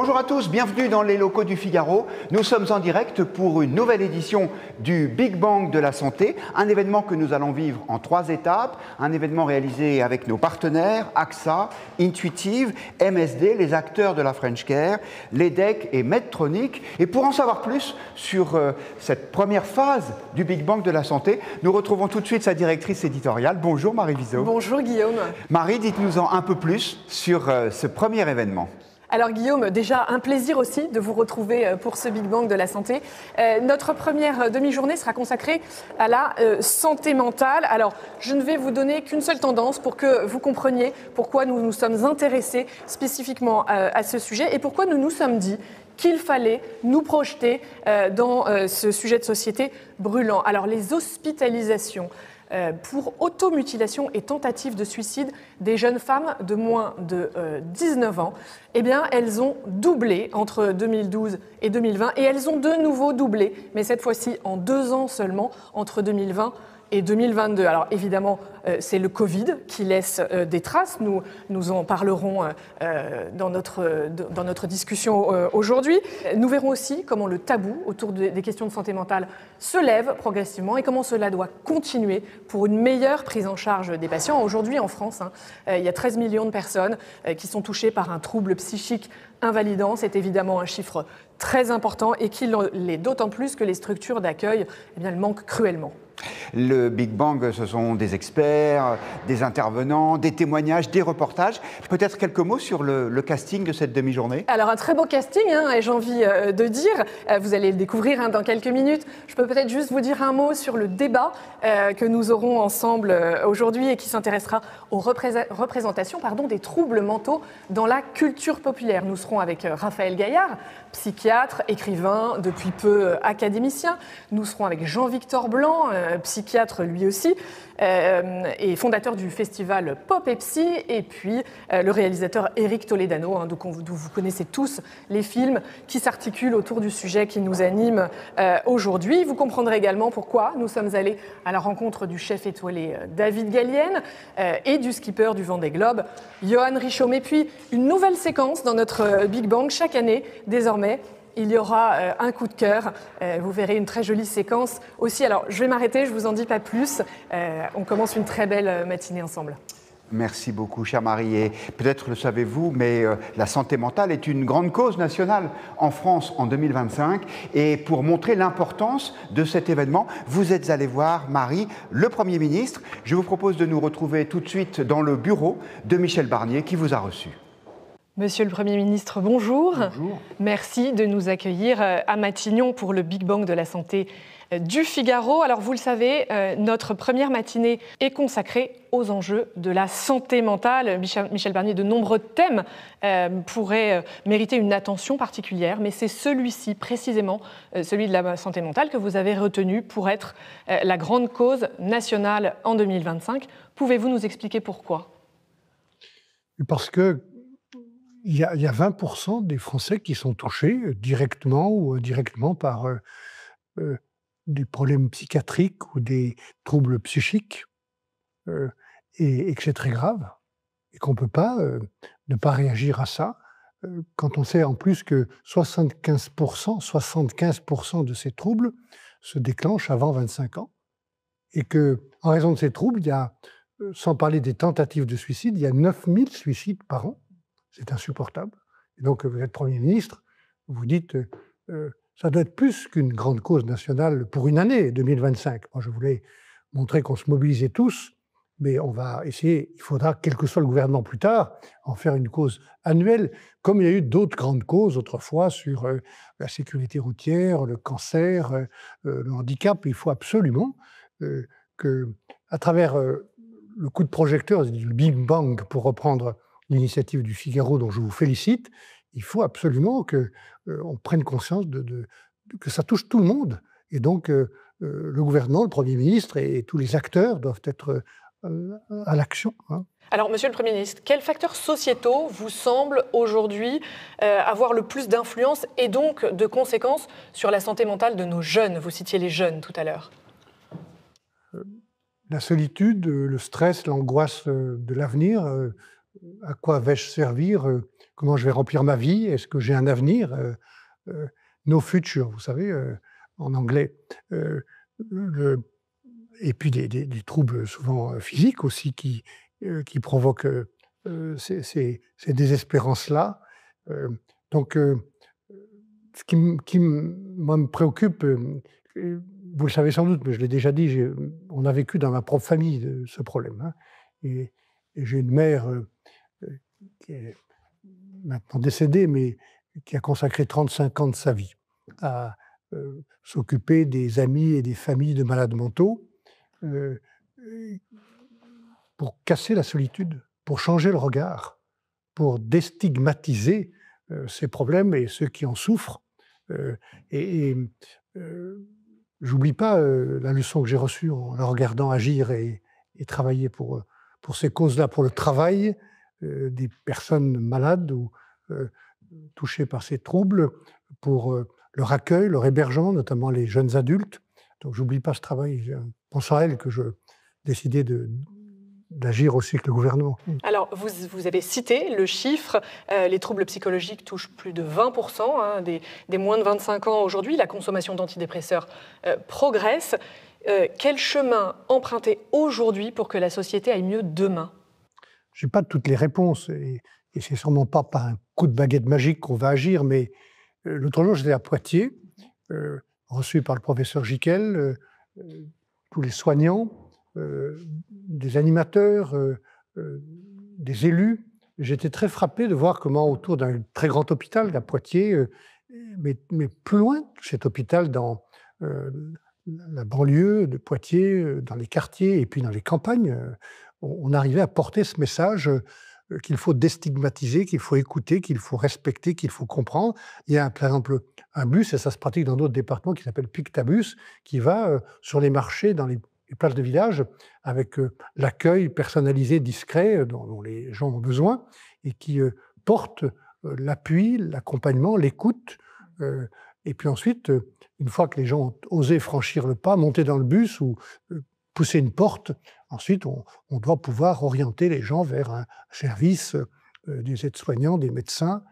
Bonjour à tous, bienvenue dans les locaux du Figaro. Nous sommes en direct pour une nouvelle édition du Big Bang de la santé, un événement que nous allons vivre en 3 étapes, un événement réalisé avec nos partenaires AXA, Intuitive, MSD, les acteurs de la French Care, l'EDEC et Medtronic. Et pour en savoir plus sur cette première phase du Big Bang de la santé, nous retrouvons tout de suite sa directrice éditoriale. Bonjour Marie Vizot. Bonjour Guillaume. Marie, dites-nous-en un peu plus sur ce premier événement. Alors Guillaume, déjà un plaisir aussi de vous retrouver pour ce Big Bang de la santé. Notre première demi-journée sera consacrée à la santé mentale. Alors je ne vais vous donner qu'une seule tendance pour que vous compreniez pourquoi nous nous sommes intéressés spécifiquement à ce sujet et pourquoi nous nous sommes dit qu'il fallait nous projeter dans ce sujet de société brûlant. Alors les hospitalisations pour automutilation et tentative de suicide des jeunes femmes de moins de 19 ans, eh bien, elles ont doublé entre 2012 et 2020 et elles ont de nouveau doublé, mais cette fois-ci en 2 ans seulement, entre 2020 et 2022. Alors évidemment, c'est le Covid qui laisse des traces. Nous en parlerons dans notre discussion aujourd'hui. Nous verrons aussi comment le tabou autour des questions de santé mentale se lève progressivement et comment cela doit continuer pour une meilleure prise en charge des patients. Aujourd'hui, en France, il y a 13 millions de personnes qui sont touchées par un trouble psychique invalidant. C'est évidemment un chiffre très important et qui l'est d'autant plus que les structures d'accueil elles manquent cruellement. Le Big Bang, ce sont des experts, des intervenants, des témoignages, des reportages. Peut-être quelques mots sur le casting de cette demi-journée? Alors, un très beau casting, et j'ai envie de dire, vous allez le découvrir dans quelques minutes. Je peux peut-être juste vous dire un mot sur le débat que nous aurons ensemble aujourd'hui et qui s'intéressera aux représentations des troubles mentaux dans la culture populaire. Nous serons avec Raphaël Gaillard, psychiatre, écrivain, depuis peu académicien. Nous serons avec Jean-Victor Blanc, psychiatre lui aussi, et fondateur du festival Pop et Psy, et puis le réalisateur Éric Toledano, d'où vous connaissez tous les films qui s'articulent autour du sujet qui nous anime aujourd'hui. Vous comprendrez également pourquoi nous sommes allés à la rencontre du chef étoilé David Gallienne et du skipper du Vendée Globe, Johan Richomme. Et puis une nouvelle séquence dans notre Big Bang chaque année, désormais. Il y aura un coup de cœur, vous verrez une très jolie séquence aussi. Alors je vais m'arrêter, je ne vous en dis pas plus, on commence une très belle matinée ensemble. Merci beaucoup, chère Marie. Et peut-être le savez-vous, mais la santé mentale est une grande cause nationale en France en 2025. Et pour montrer l'importance de cet événement, vous êtes allé voir, Marie, le Premier ministre. Je vous propose de nous retrouver tout de suite dans le bureau de Michel Barnier qui vous a reçu. Monsieur le Premier ministre, bonjour. Bonjour. Merci de nous accueillir à Matignon pour le Big Bang de la santé du Figaro. Alors vous le savez, notre première matinée est consacrée aux enjeux de la santé mentale. Michel Barnier, de nombreux thèmes pourraient mériter une attention particulière, mais c'est celui-ci précisément, celui de la santé mentale, que vous avez retenu pour être la grande cause nationale en 2025. Pouvez-vous nous expliquer pourquoi ? Parce que il y a 20% des Français qui sont touchés directement ou indirectement par des problèmes psychiatriques ou des troubles psychiques, et que c'est très grave, et qu'on ne peut pas ne pas réagir à ça, quand on sait en plus que 75% de ces troubles se déclenchent avant 25 ans, et qu'en raison de ces troubles, il y a, sans parler des tentatives de suicide, il y a 9000 suicides par an. C'est insupportable. Et donc, vous êtes Premier ministre, vous dites, ça doit être plus qu'une grande cause nationale pour une année, 2025. Moi, je voulais montrer qu'on se mobilisait tous, mais on va essayer, il faudra, quel que soit le gouvernement plus tard, en faire une cause annuelle, comme il y a eu d'autres grandes causes autrefois sur la sécurité routière, le cancer, le handicap. Il faut absolument qu'à travers le coup de projecteur du Big Bang, pour reprendre l'initiative du Figaro dont je vous félicite, il faut absolument qu'on prenne conscience que ça touche tout le monde. Et donc, le gouvernement, le Premier ministre et tous les acteurs doivent être à l'action. Alors, Monsieur le Premier ministre, quels facteurs sociétaux vous semblent aujourd'hui avoir le plus d'influence et donc de conséquences sur la santé mentale de nos jeunes? Vous citiez les jeunes tout à l'heure. La solitude, le stress, l'angoisse de l'avenir, à quoi vais-je servir, comment je vais remplir ma vie, est-ce que j'ai un avenir, no future, vous savez, en anglais. Et puis des troubles souvent physiques aussi qui provoquent ces désespérances-là. Donc, ce moi, me préoccupe, vous le savez sans doute, mais je l'ai déjà dit, on a vécu dans ma propre famille ce problème. Hein, et j'ai une mère qui est maintenant décédée, mais qui a consacré 35 ans de sa vie à s'occuper des amis et des familles de malades mentaux pour casser la solitude, pour changer le regard, pour déstigmatiser ces problèmes et ceux qui en souffrent. J'oublie pas la leçon que j'ai reçue en la regardant agir et travailler pour ces causes-là, pour le travail des personnes malades ou touchées par ces troubles, pour leur accueil, leur hébergement, notamment les jeunes adultes. Donc j'oublie pas ce travail. Pensant à elle que je décidais d'agir aussi avec le gouvernement. Alors, vous avez cité le chiffre, les troubles psychologiques touchent plus de 20% des moins de 25 ans aujourd'hui. La consommation d'antidépresseurs progresse. Quel chemin emprunter aujourd'hui pour que la société aille mieux demain? Je n'ai pas toutes les réponses, et c'est sûrement pas par un coup de baguette magique qu'on va agir, mais l'autre jour, j'étais à Poitiers, reçu par le professeur Gicquel, tous les soignants, des animateurs, des élus. J'étais très frappé de voir comment autour d'un très grand hôpital à Poitiers, mais plus loin de cet hôpital, dans la banlieue de Poitiers, dans les quartiers et puis dans les campagnes, on arrivait à porter ce message qu'il faut déstigmatiser, qu'il faut écouter, qu'il faut respecter, qu'il faut comprendre. Il y a par exemple un bus, et ça se pratique dans d'autres départements, qui s'appelle Pictabus, qui va sur les marchés, dans les places de village, avec l'accueil personnalisé, discret, dont les gens ont besoin, et qui porte l'appui, l'accompagnement, l'écoute. Et puis ensuite, une fois que les gens ont osé franchir le pas, monter dans le bus ou pousser une porte, ensuite on doit pouvoir orienter les gens vers un service des aides-soignants, des médecins,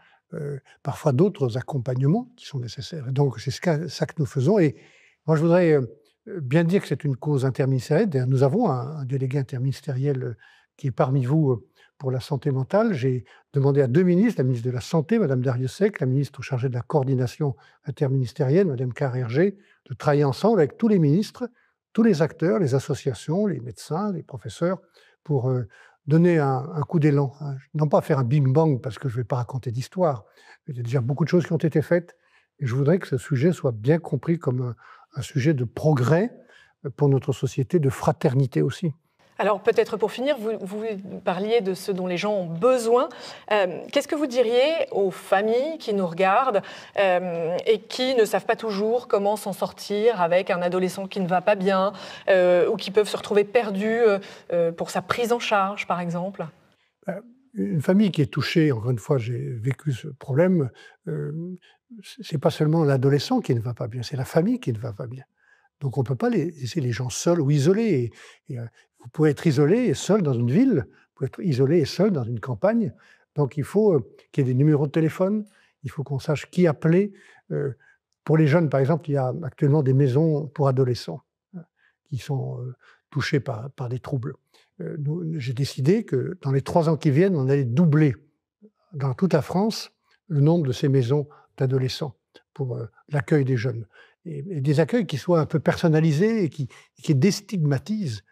parfois d'autres accompagnements qui sont nécessaires. Donc c'est ça que nous faisons. Et moi je voudrais bien dire que c'est une cause interministérielle. Nous avons un délégué interministériel qui est parmi vous pour la santé mentale. J'ai demandé à 2 ministres, la ministre de la Santé, Mme Darrieussecq, la ministre chargée de la coordination interministérielle, Mme Carrère-Gé, de travailler ensemble avec tous les ministres, tous les acteurs, les associations, les médecins, les professeurs, pour donner un coup d'élan. Non pas faire un bing-bang, parce que je ne vais pas raconter d'histoire. Il y a déjà beaucoup de choses qui ont été faites, et je voudrais que ce sujet soit bien compris comme un sujet de progrès pour notre société, de fraternité aussi. Alors peut-être pour finir, vous parliez de ce dont les gens ont besoin. Qu'est-ce que vous diriez aux familles qui nous regardent et qui ne savent pas toujours comment s'en sortir avec un adolescent qui ne va pas bien ou qui peuvent se retrouver perdus pour sa prise en charge, par exemple? Une famille qui est touchée, encore une fois, j'ai vécu ce problème, c'est pas seulement l'adolescent qui ne va pas bien, c'est la famille qui ne va pas bien. Donc on ne peut pas laisser les gens seuls ou isolés. Vous pouvez être isolé et seul dans une ville, vous pouvez être isolé et seul dans une campagne. Donc il faut qu'il y ait des numéros de téléphone, il faut qu'on sache qui appeler. Pour les jeunes, par exemple, il y a actuellement des maisons pour adolescents qui sont touchés par des troubles. J'ai décidé que dans les 3 ans qui viennent, on allait doubler dans toute la France le nombre de ces maisons d'adolescents pour l'accueil des jeunes. Et des accueils qui soient un peu personnalisés et qui déstigmatisent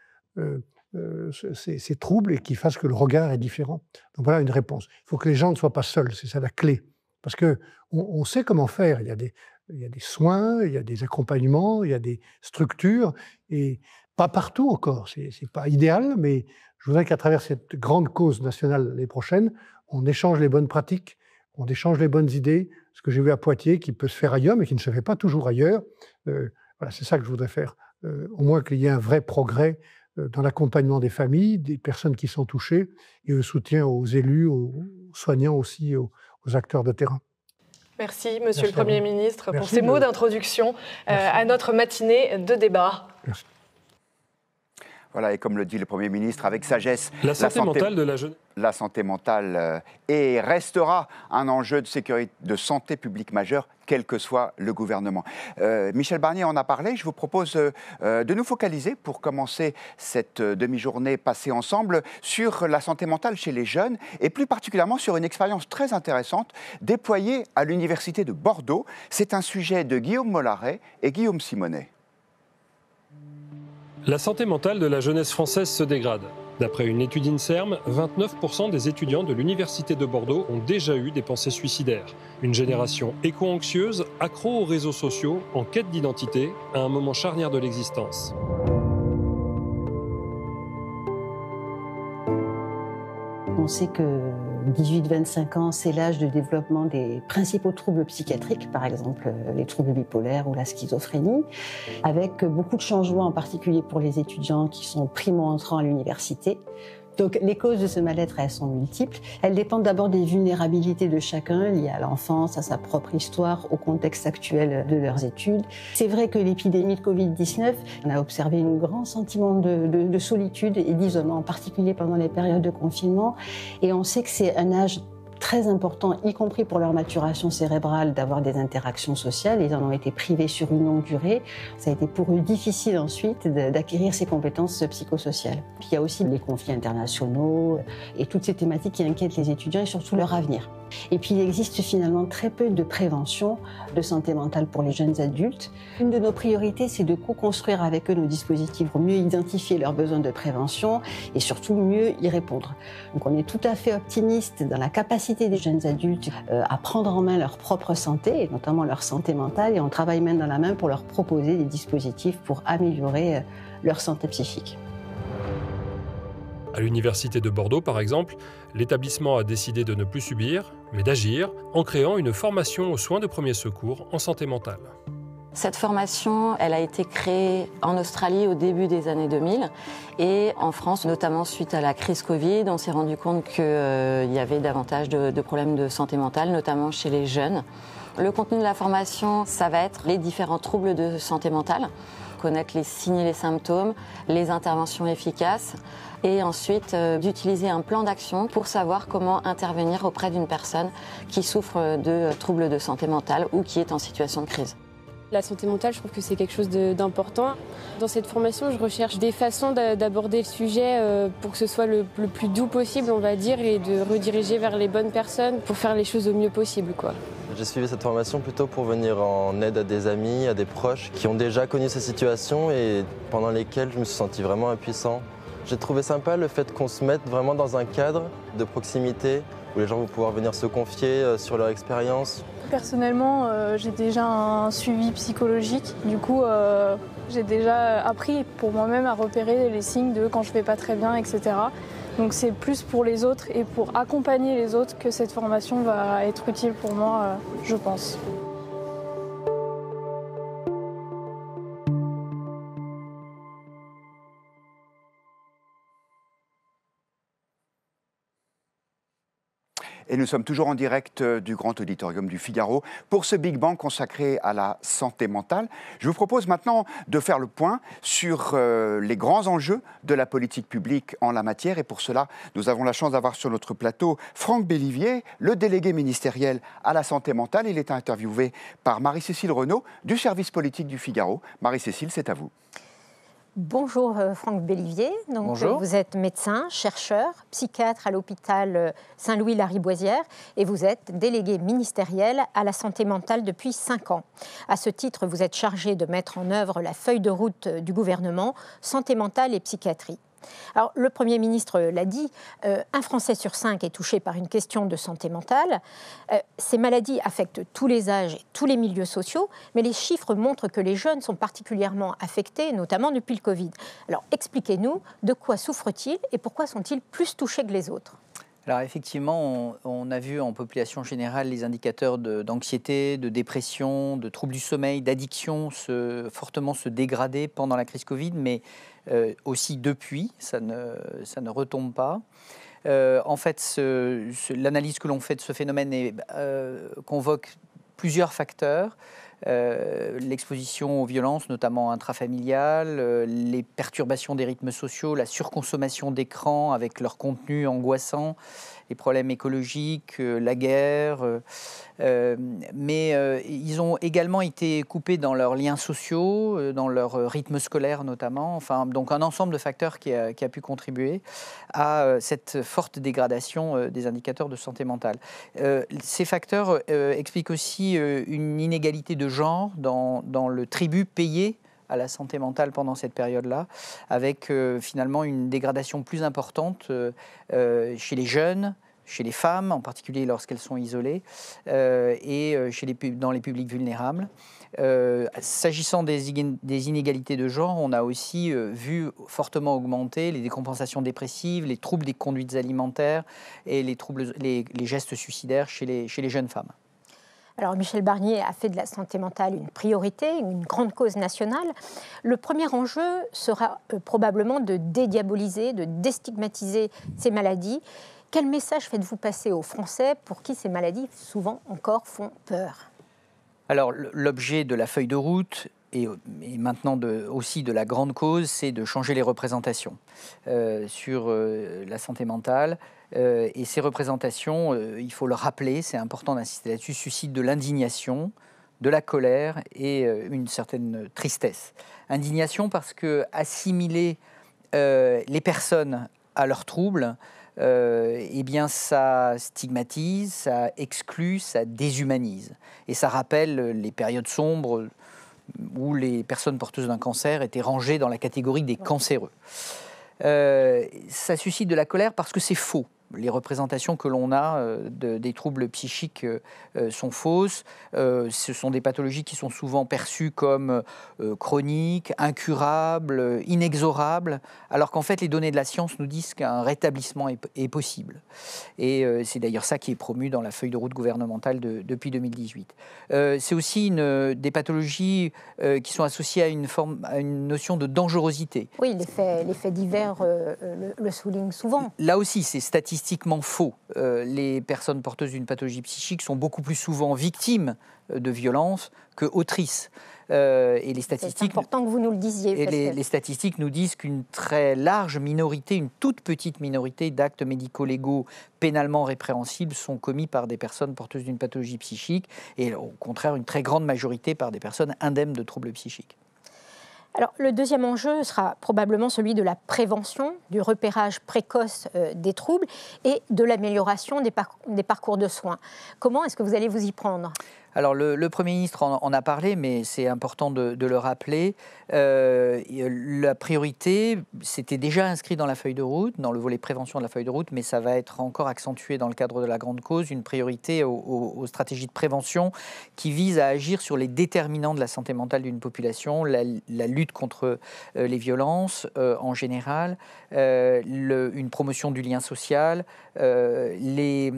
ces troubles et qui fassent que le regard est différent. Donc voilà une réponse. Il faut que les gens ne soient pas seuls, c'est ça la clé. Parce qu'on sait comment faire. Il y a des soins, il y a des accompagnements, il y a des structures, et pas partout encore. C'est pas idéal, mais je voudrais qu'à travers cette grande cause nationale l'année prochaine, on échange les bonnes pratiques, on échange les bonnes idées, ce que j'ai vu à Poitiers, qui peut se faire ailleurs, mais qui ne se fait pas toujours ailleurs. Voilà, c'est ça que je voudrais faire. Au moins qu'il y ait un vrai progrès dans l'accompagnement des familles, des personnes qui sont touchées, et le soutien aux élus, aux soignants aussi, aux acteurs de terrain. Merci, Monsieur le Premier ministre, pour ces mots d'introduction à notre matinée de débat. Merci. Voilà, et comme le dit le Premier ministre, avec sagesse, la santé mentale de la jeunesse. La santé mentale et restera un enjeu de santé publique majeur, quel que soit le gouvernement. Michel Barnier en a parlé. Je vous propose de nous focaliser, pour commencer cette demi-journée passée ensemble, sur la santé mentale chez les jeunes, et plus particulièrement sur une expérience très intéressante déployée à l'Université de Bordeaux. C'est un sujet de Guillaume Mollaret et Guillaume Simonet. La santé mentale de la jeunesse française se dégrade. D'après une étude INSERM, 29% des étudiants de l'Université de Bordeaux ont déjà eu des pensées suicidaires. Une génération éco-anxieuse, accro aux réseaux sociaux, en quête d'identité, à un moment charnière de l'existence. On sait que 18-25 ans, c'est l'âge de développement des principaux troubles psychiatriques, par exemple les troubles bipolaires ou la schizophrénie, avec beaucoup de changements, en particulier pour les étudiants qui sont primo-entrants à l'université. Donc les causes de ce mal-être, elles sont multiples. Elles dépendent d'abord des vulnérabilités de chacun, liées à l'enfance, à sa propre histoire, au contexte actuel de leurs études. C'est vrai que l'épidémie de Covid-19, on a observé un grand sentiment de solitude et d'isolement, en particulier pendant les périodes de confinement. Et on sait que c'est un âge très important, y compris pour leur maturation cérébrale, d'avoir des interactions sociales. Ils en ont été privés sur une longue durée. Ça a été pour eux difficile ensuite d'acquérir ces compétences psychosociales. Puis il y a aussi les conflits internationaux et toutes ces thématiques qui inquiètent les étudiants et surtout leur avenir. Et puis il existe finalement très peu de prévention de santé mentale pour les jeunes adultes. Une de nos priorités, c'est de co-construire avec eux nos dispositifs pour mieux identifier leurs besoins de prévention et surtout mieux y répondre. Donc on est tout à fait optimiste dans la capacité des jeunes adultes à prendre en main leur propre santé, et notamment leur santé mentale, et on travaille main dans la main pour leur proposer des dispositifs pour améliorer leur santé psychique. À l'Université de Bordeaux, par exemple, l'établissement a décidé de ne plus subir, mais d'agir, en créant une formation aux soins de premier secours en santé mentale. Cette formation, elle a été créée en Australie au début des années 2000 et en France, notamment suite à la crise Covid, on s'est rendu compte qu'il y avait davantage de problèmes de santé mentale, notamment chez les jeunes. Le contenu de la formation, ça va être les différents troubles de santé mentale, connaître les signes et les symptômes, les interventions efficaces et ensuite d'utiliser un plan d'action pour savoir comment intervenir auprès d'une personne qui souffre de troubles de santé mentale ou qui est en situation de crise. La santé mentale, je trouve que c'est quelque chose d'important. Dans cette formation, je recherche des façons d'aborder le sujet pour que ce soit le plus doux possible, on va dire, et de rediriger vers les bonnes personnes pour faire les choses au mieux possible, quoi. J'ai suivi cette formation plutôt pour venir en aide à des amis, à des proches qui ont déjà connu ces situations et pendant lesquelles je me suis senti vraiment impuissant. J'ai trouvé sympa le fait qu'on se mette vraiment dans un cadre de proximité où les gens vont pouvoir venir se confier sur leur expérience. Personnellement, j'ai déjà un suivi psychologique. Du coup, j'ai déjà appris pour moi-même à repérer les signes de quand je vais pas très bien, etc. Donc c'est plus pour les autres et pour accompagner les autres que cette formation va être utile pour moi, je pense. Et nous sommes toujours en direct du Grand Auditorium du Figaro pour ce Big Bang consacré à la santé mentale. Je vous propose maintenant de faire le point sur les grands enjeux de la politique publique en la matière. Et pour cela, nous avons la chance d'avoir sur notre plateau Franck Bellivier, le délégué ministériel à la santé mentale. Il est interviewé par Marie-Cécile Renaud du service politique du Figaro. Marie-Cécile, c'est à vous. Bonjour Franck Bellivier. Donc, bonjour. Vous êtes médecin, chercheur, psychiatre à l'hôpital Saint-Louis-Lariboisière et vous êtes délégué ministériel à la santé mentale depuis 5 ans. À ce titre, vous êtes chargé de mettre en œuvre la feuille de route du gouvernement santé mentale et psychiatrie. Alors, le Premier ministre l'a dit, un Français sur 5 est touché par une question de santé mentale. Ces maladies affectent tous les âges et tous les milieux sociaux, mais les chiffres montrent que les jeunes sont particulièrement affectés, notamment depuis le Covid. Alors, expliquez-nous, de quoi souffrent-ils et pourquoi sont-ils plus touchés que les autres ? Alors effectivement, on a vu en population générale les indicateurs d'anxiété, de dépression, de troubles du sommeil, d'addiction fortement se dégrader pendant la crise Covid, mais aussi depuis, ça ne retombe pas. En fait, l'analyse que l'on fait de ce phénomène convoque plusieurs facteurs. l'exposition aux violences, notamment intrafamiliales, les perturbations des rythmes sociaux, la surconsommation d'écrans avec leur contenu angoissant, les problèmes écologiques, la guerre. Mais ils ont également été coupés dans leurs liens sociaux, dans leur rythme scolaire notamment. Enfin, donc un ensemble de facteurs qui a pu contribuer à cette forte dégradation des indicateurs de santé mentale. Ces facteurs expliquent aussi une inégalité de genre dans le tribut payé à la santé mentale pendant cette période-là, avec finalement une dégradation plus importante chez les jeunes, chez les femmes, en particulier lorsqu'elles sont isolées, et dans les publics vulnérables. S'agissant des inégalités de genre, on a aussi vu fortement augmenter les décompensations dépressives, les troubles des conduites alimentaires et les gestes suicidaires chez les jeunes femmes. Alors Michel Barnier a fait de la santé mentale une priorité, une grande cause nationale. Le premier enjeu sera probablement de dédiaboliser, de déstigmatiser ces maladies. Quel message faites-vous passer aux Français pour qui ces maladies souvent encore font peur ? Alors l'objet de la feuille de route et maintenant aussi de la grande cause, c'est de changer les représentations sur la santé mentale. Et ces représentations, il faut le rappeler, c'est important d'insister là-dessus, suscitent de l'indignation, de la colère et une certaine tristesse. Indignation parce que assimiler les personnes à leurs troubles, eh bien ça stigmatise, ça exclut, ça déshumanise. Et ça rappelle les périodes sombres où les personnes porteuses d'un cancer étaient rangées dans la catégorie des cancéreux. Ça suscite de la colère parce que c'est faux. Les représentations que l'on a des troubles psychiques sont fausses. Ce sont des pathologies qui sont souvent perçues comme chroniques, incurables, inexorables, alors qu'en fait les données de la science nous disent qu'un rétablissement est possible. Et c'est d'ailleurs ça qui est promu dans la feuille de route gouvernementale depuis 2018. C'est aussi des pathologies qui sont associées à une notion de dangerosité. Oui, les faits divers le soulignent souvent. Là aussi, c'est statistiquement faux. Les personnes porteuses d'une pathologie psychique sont beaucoup plus souvent victimes de violences que autrices. Et les statistiques, c'est important que vous nous le disiez. Les statistiques nous disent qu'une très large minorité, une toute petite minorité d'actes médico-légaux pénalement répréhensibles sont commis par des personnes porteuses d'une pathologie psychique et au contraire une très grande majorité par des personnes indemnes de troubles psychiques. Alors, le deuxième enjeu sera probablement celui de la prévention, du repérage précoce des troubles et de l'amélioration des parcours de soins. Comment est-ce que vous allez vous y prendre ? Alors le Premier ministre en a parlé, mais c'est important de le rappeler. La priorité, c'était déjà inscrit dans la feuille de route, dans le volet prévention de la feuille de route, mais ça va être encore accentué dans le cadre de la grande cause, une priorité aux stratégies de prévention qui visent à agir sur les déterminants de la santé mentale d'une population, la lutte contre les violences en général, une promotion du lien social, la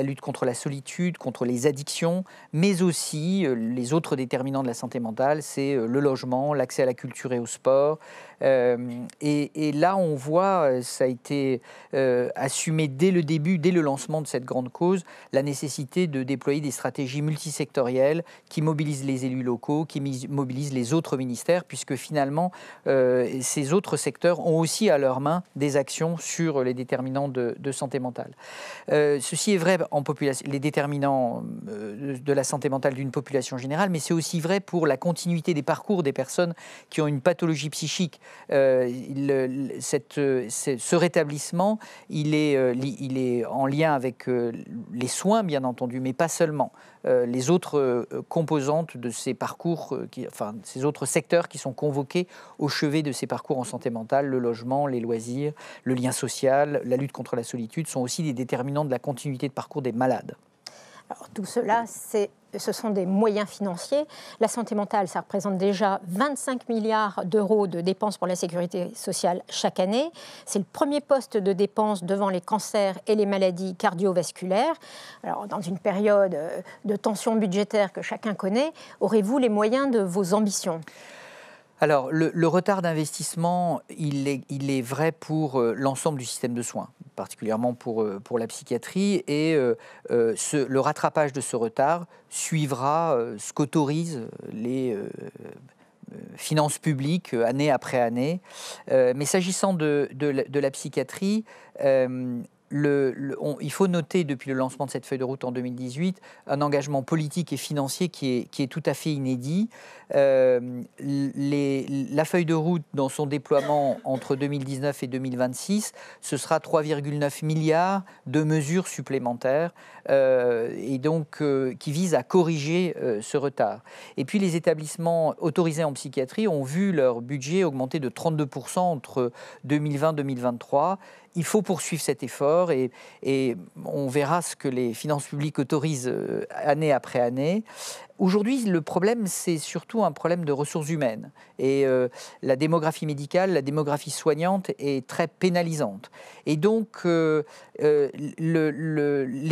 lutte contre la solitude, contre les addictions, mais aussi les autres déterminants de la santé mentale, c'est le logement, l'accès à la culture et au sport. Et là, on voit, ça a été assumé dès le début, dès le lancement de cette grande cause, la nécessité de déployer des stratégies multisectorielles qui mobilisent les élus locaux, qui mobilisent les autres ministères, puisque finalement, ces autres secteurs ont aussi à leur main des actions sur les déterminants de santé mentale. Ceci est vrai en population, les déterminants de la santé mentale d'une population générale, mais c'est aussi vrai pour la continuité des parcours des personnes qui ont une pathologie psychique. Ce rétablissement, il est en lien avec les soins, bien entendu, mais pas seulement. Les autres composantes de ces parcours, ces autres secteurs qui sont convoqués au chevet de ces parcours en santé mentale, le logement, les loisirs, le lien social, la lutte contre la solitude, sont aussi des déterminants de la continuité de parcours des malades. Alors, tout cela, ce sont des moyens financiers. La santé mentale, ça représente déjà 25 milliards d'euros de dépenses pour la sécurité sociale chaque année. C'est le premier poste de dépenses devant les cancers et les maladies cardiovasculaires. Alors, dans une période de tension budgétaire que chacun connaît, aurez-vous les moyens de vos ambitions ? Alors, le retard d'investissement, il est vrai pour l'ensemble du système de soins. particulièrement pour la psychiatrie, et le rattrapage de ce retard suivra ce qu'autorisent les finances publiques année après année. Mais s'agissant de la psychiatrie, il faut noter depuis le lancement de cette feuille de route en 2018 un engagement politique et financier qui est tout à fait inédit. La feuille de route dans son déploiement entre 2019 et 2026, ce sera 3,9 milliards de mesures supplémentaires et donc qui visent à corriger ce retard. Et puis les établissements autorisés en psychiatrie ont vu leur budget augmenter de 32% entre 2020 et 2023. Il faut poursuivre cet effort et on verra ce que les finances publiques autorisent année après année. Aujourd'hui, le problème, c'est surtout un problème de ressources humaines. Et la démographie médicale, la démographie soignante est très pénalisante. Et donc, les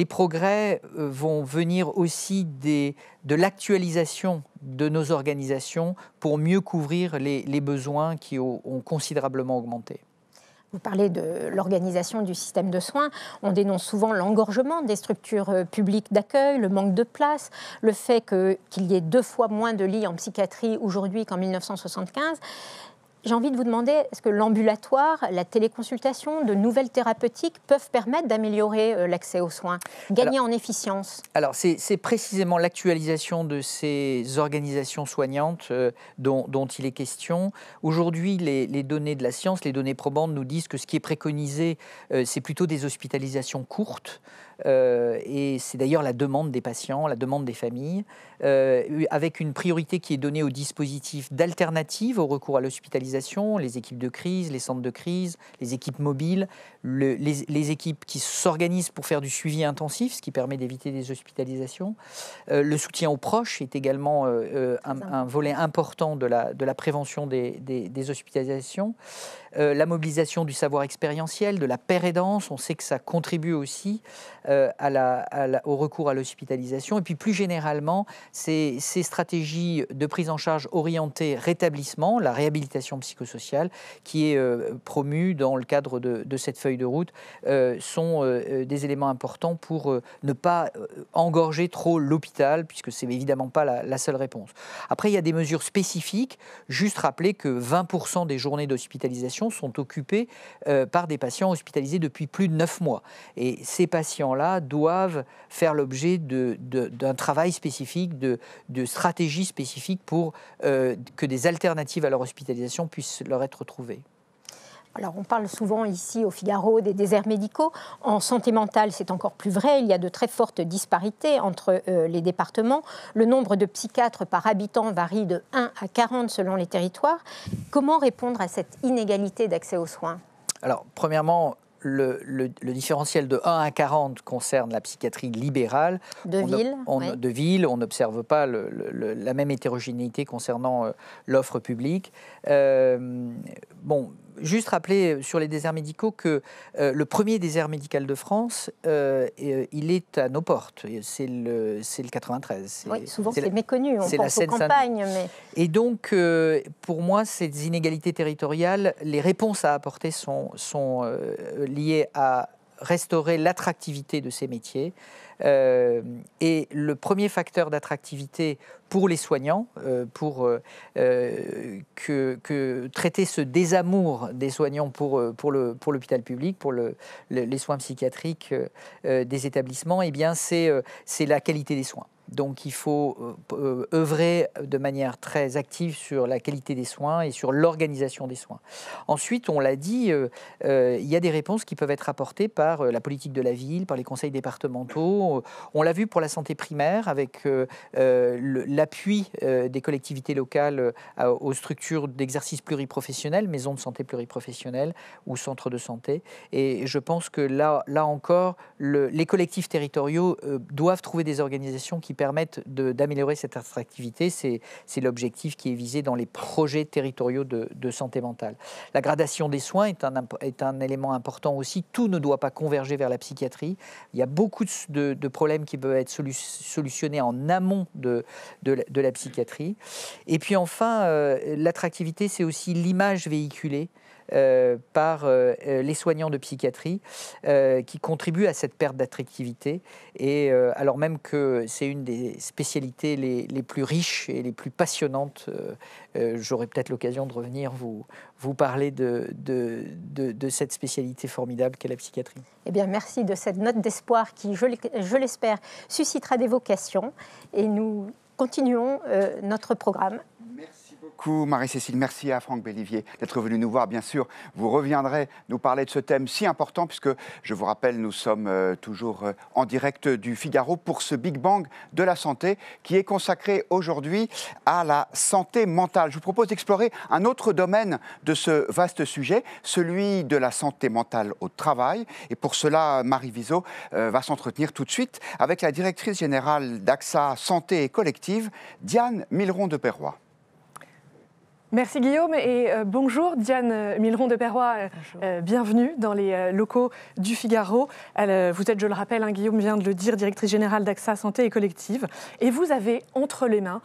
progrès vont venir aussi de l'actualisation de nos organisations pour mieux couvrir les besoins qui ont considérablement augmenté. Vous parlez de l'organisation du système de soins. On dénonce souvent l'engorgement des structures publiques d'accueil, le manque de place, le fait qu'il y ait 2 fois moins de lits en psychiatrie aujourd'hui qu'en 1975. J'ai envie de vous demander, est-ce que l'ambulatoire, la téléconsultation, de nouvelles thérapeutiques peuvent permettre d'améliorer l'accès aux soins, gagner en efficience? Alors, c'est précisément l'actualisation de ces organisations soignantes dont il est question. Aujourd'hui, les données de la science, les données probantes nous disent que ce qui est préconisé, c'est plutôt des hospitalisations courtes. Et c'est d'ailleurs la demande des patients, la demande des familles, avec une priorité qui est donnée aux dispositifs d'alternatives au recours à l'hospitalisation, les équipes de crise, les centres de crise, les équipes mobiles, les équipes qui s'organisent pour faire du suivi intensif, ce qui permet d'éviter des hospitalisations. Le soutien aux proches est également un volet important de la prévention des hospitalisations. La mobilisation du savoir expérientiel, de la pérédance, on sait que ça contribue aussi au recours à l'hospitalisation. Et puis plus généralement, ces stratégies de prise en charge orientées rétablissement, la réhabilitation psychosociale, qui est promue dans le cadre de cette feuille de route, sont des éléments importants pour ne pas engorger trop l'hôpital, puisque ce n'est évidemment pas la seule réponse. Après, il y a des mesures spécifiques. Juste rappeler que 20% des journées d'hospitalisation sont occupées par des patients hospitalisés depuis plus de 9 mois. Et ces patients-là doivent faire l'objet d'un travail spécifique, de stratégies spécifiques pour que des alternatives à leur hospitalisation puissent leur être trouvées. Alors, on parle souvent ici au Figaro des déserts médicaux. En santé mentale, c'est encore plus vrai. Il y a de très fortes disparités entre les départements. Le nombre de psychiatres par habitant varie de 1 à 40 selon les territoires. Comment répondre à cette inégalité d'accès aux soins? Alors, premièrement, le différentiel de 1 à 40 concerne la psychiatrie libérale. De ville, on n'observe pas la même hétérogénéité concernant l'offre publique. Juste rappeler sur les déserts médicaux que le premier désert médical de France, il est à nos portes. C'est le 93. Oui, souvent c'est méconnu, on pense aux campagnes. Mais... Et donc, pour moi, ces inégalités territoriales, les réponses à apporter sont liées à restaurer l'attractivité de ces métiers. Et le premier facteur d'attractivité pour les soignants, pour traiter ce désamour des soignants pour l'hôpital public, pour les soins psychiatriques des établissements, eh bien c'est la qualité des soins. Donc il faut œuvrer de manière très active sur la qualité des soins et sur l'organisation des soins. Ensuite, on l'a dit, il y a des réponses qui peuvent être apportées par la politique de la ville, par les conseils départementaux. On l'a vu pour la santé primaire avec l'appui des collectivités locales aux structures d'exercice pluriprofessionnel, maisons de santé pluriprofessionnelles ou centres de santé. Et je pense que là encore, les collectifs territoriaux doivent trouver des organisations qui permettent d'améliorer cette attractivité. C'est l'objectif qui est visé dans les projets territoriaux de santé mentale. La gradation des soins est un élément important aussi. Tout ne doit pas converger vers la psychiatrie. Il y a beaucoup de problèmes qui peuvent être solutionnés en amont de la psychiatrie. Et puis enfin, l'attractivité, c'est aussi l'image véhiculée par les soignants de psychiatrie qui contribuent à cette perte d'attractivité. Et alors même que c'est une des spécialités les plus riches et les plus passionnantes, j'aurai peut-être l'occasion de revenir vous parler de cette spécialité formidable qu'est la psychiatrie. Eh bien, merci de cette note d'espoir qui, je l'espère, suscitera des vocations. Et nous continuons notre programme. Merci beaucoup Marie-Cécile, merci à Franck Bellivier d'être venu nous voir. Bien sûr, vous reviendrez nous parler de ce thème si important puisque, je vous rappelle, nous sommes toujours en direct du Figaro pour ce Big Bang de la santé qui est consacré aujourd'hui à la santé mentale. Je vous propose d'explorer un autre domaine de ce vaste sujet, celui de la santé mentale au travail. Et pour cela, Marie Viseau va s'entretenir tout de suite avec la directrice générale d'AXA Santé et Collective, Diane Milleron de Perroy. Merci Guillaume et bonjour Diane Milleron de Perroy, bienvenue dans les locaux du Figaro. Vous êtes, je le rappelle, Guillaume vient de le dire, directrice générale d'AXA Santé et Collective, et vous avez entre les mains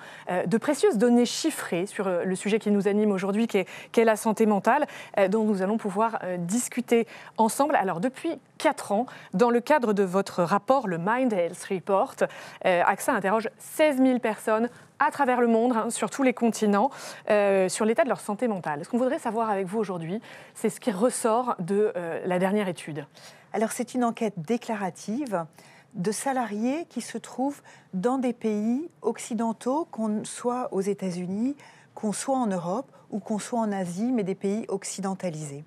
de précieuses données chiffrées sur le sujet qui nous anime aujourd'hui, qui est la santé mentale, dont nous allons pouvoir discuter ensemble. Alors depuis 4 ans, dans le cadre de votre rapport, le Mind Health Report, AXA interroge 16 000 personnes à travers le monde, sur tous les continents, sur l'état de leur santé mentale. Ce qu'on voudrait savoir avec vous aujourd'hui, c'est ce qui ressort de la dernière étude. Alors, c'est une enquête déclarative de salariés qui se trouvent dans des pays occidentaux, qu'on soit aux États-Unis, qu'on soit en Europe ou qu'on soit en Asie, mais des pays occidentalisés.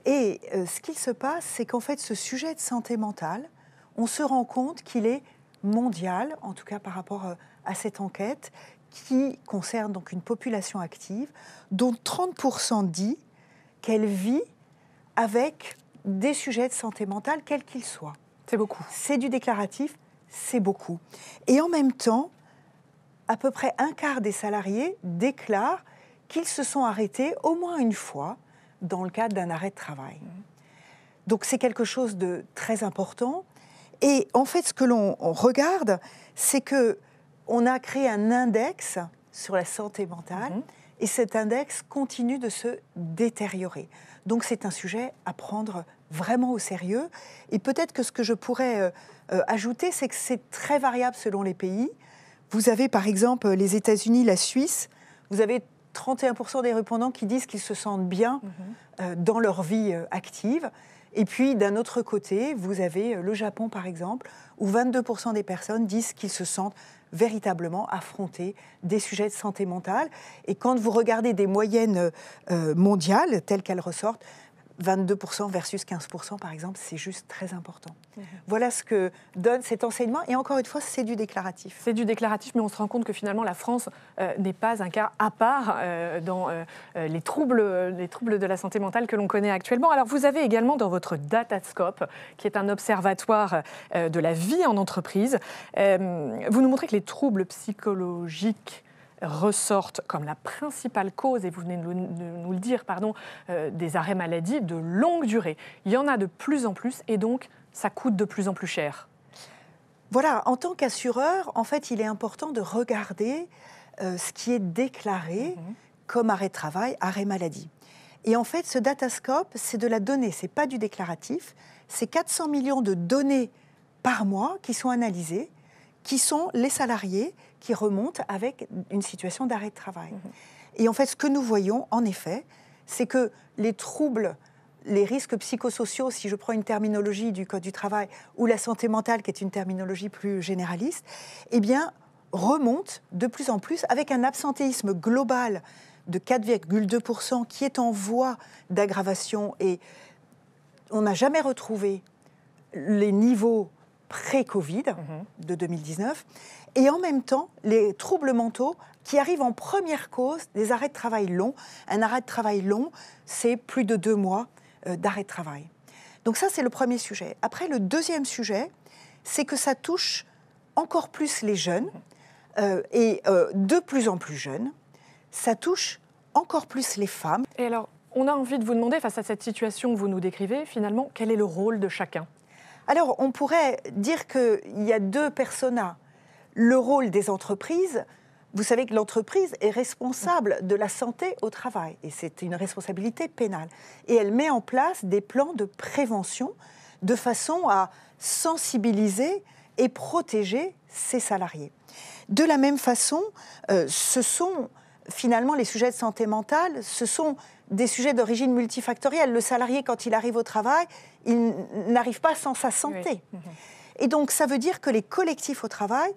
Et ce qu'il se passe, c'est qu'en fait, ce sujet de santé mentale, on se rend compte qu'il est mondial, en tout cas par rapport à cette enquête, qui concerne donc une population active, dont 30% dit qu'elle vit avec des sujets de santé mentale, quels qu'ils soient. C'est beaucoup. C'est du déclaratif, c'est beaucoup. Et en même temps, à peu près un quart des salariés déclarent qu'ils se sont arrêtés au moins une fois dans le cadre d'un arrêt de travail. Donc c'est quelque chose de très important. Et en fait, ce que l'on regarde, c'est qu'on a créé un index sur la santé mentale, et cet index continue de se détériorer. Donc c'est un sujet à prendre vraiment au sérieux. Et peut-être que ce que je pourrais ajouter, c'est que c'est très variable selon les pays. Vous avez par exemple les États-Unis, la Suisse, vous avez 31% des répondants qui disent qu'ils se sentent bien dans leur vie active. Et puis, d'un autre côté, vous avez le Japon, par exemple, où 22% des personnes disent qu'ils se sentent véritablement affronter des sujets de santé mentale. Et quand vous regardez des moyennes mondiales, telles qu'elles ressortent, 22% versus 15%, par exemple, c'est juste très important. Voilà ce que donne cet enseignement. Et encore une fois, c'est du déclaratif. C'est du déclaratif, mais on se rend compte que finalement, la France n'est pas un cas à part dans les troubles de la santé mentale que l'on connaît actuellement. Alors, vous avez également dans votre Datascope, qui est un observatoire de la vie en entreprise, vous nous montrez que les troubles psychologiques ressortent comme la principale cause, et vous venez de nous le dire, des arrêts maladie de longue durée. Il y en a de plus en plus et donc ça coûte de plus en plus cher. Voilà, en tant qu'assureur, en fait, il est important de regarder ce qui est déclaré comme arrêt de travail, arrêt maladie. Et en fait, ce Datascope, c'est de la donnée, c'est pas du déclaratif, c'est 400 millions de données par mois qui sont analysées, qui sont les salariés qui remontent avec une situation d'arrêt de travail. Et en fait, ce que nous voyons, en effet, c'est que les troubles, les risques psychosociaux, si je prends une terminologie du Code du travail, ou la santé mentale, qui est une terminologie plus généraliste, eh bien, remontent de plus en plus avec un absentéisme global de 4,2% qui est en voie d'aggravation. Et on n'a jamais retrouvé les niveaux pré-Covid de 2019, et en même temps, les troubles mentaux qui arrivent en première cause des arrêts de travail longs. Un arrêt de travail long, c'est plus de 2 mois d'arrêt de travail. Donc ça, c'est le premier sujet. Après, le deuxième sujet, c'est que ça touche encore plus les jeunes, et de plus en plus jeunes. Ça touche encore plus les femmes. Et alors, on a envie de vous demander, face à cette situation que vous nous décrivez, finalement, quel est le rôle de chacun ? Alors, on pourrait dire qu'il y a 2 personas. Le rôle des entreprises, vous savez que l'entreprise est responsable de la santé au travail, et c'est une responsabilité pénale. Et elle met en place des plans de prévention de façon à sensibiliser et protéger ses salariés. De la même façon, ce sont finalement les sujets de santé mentale, ce sont des sujets d'origine multifactorielle. Le salarié, quand il arrive au travail, il n'arrive pas sans sa santé. Oui. Et donc, ça veut dire que les collectifs au travail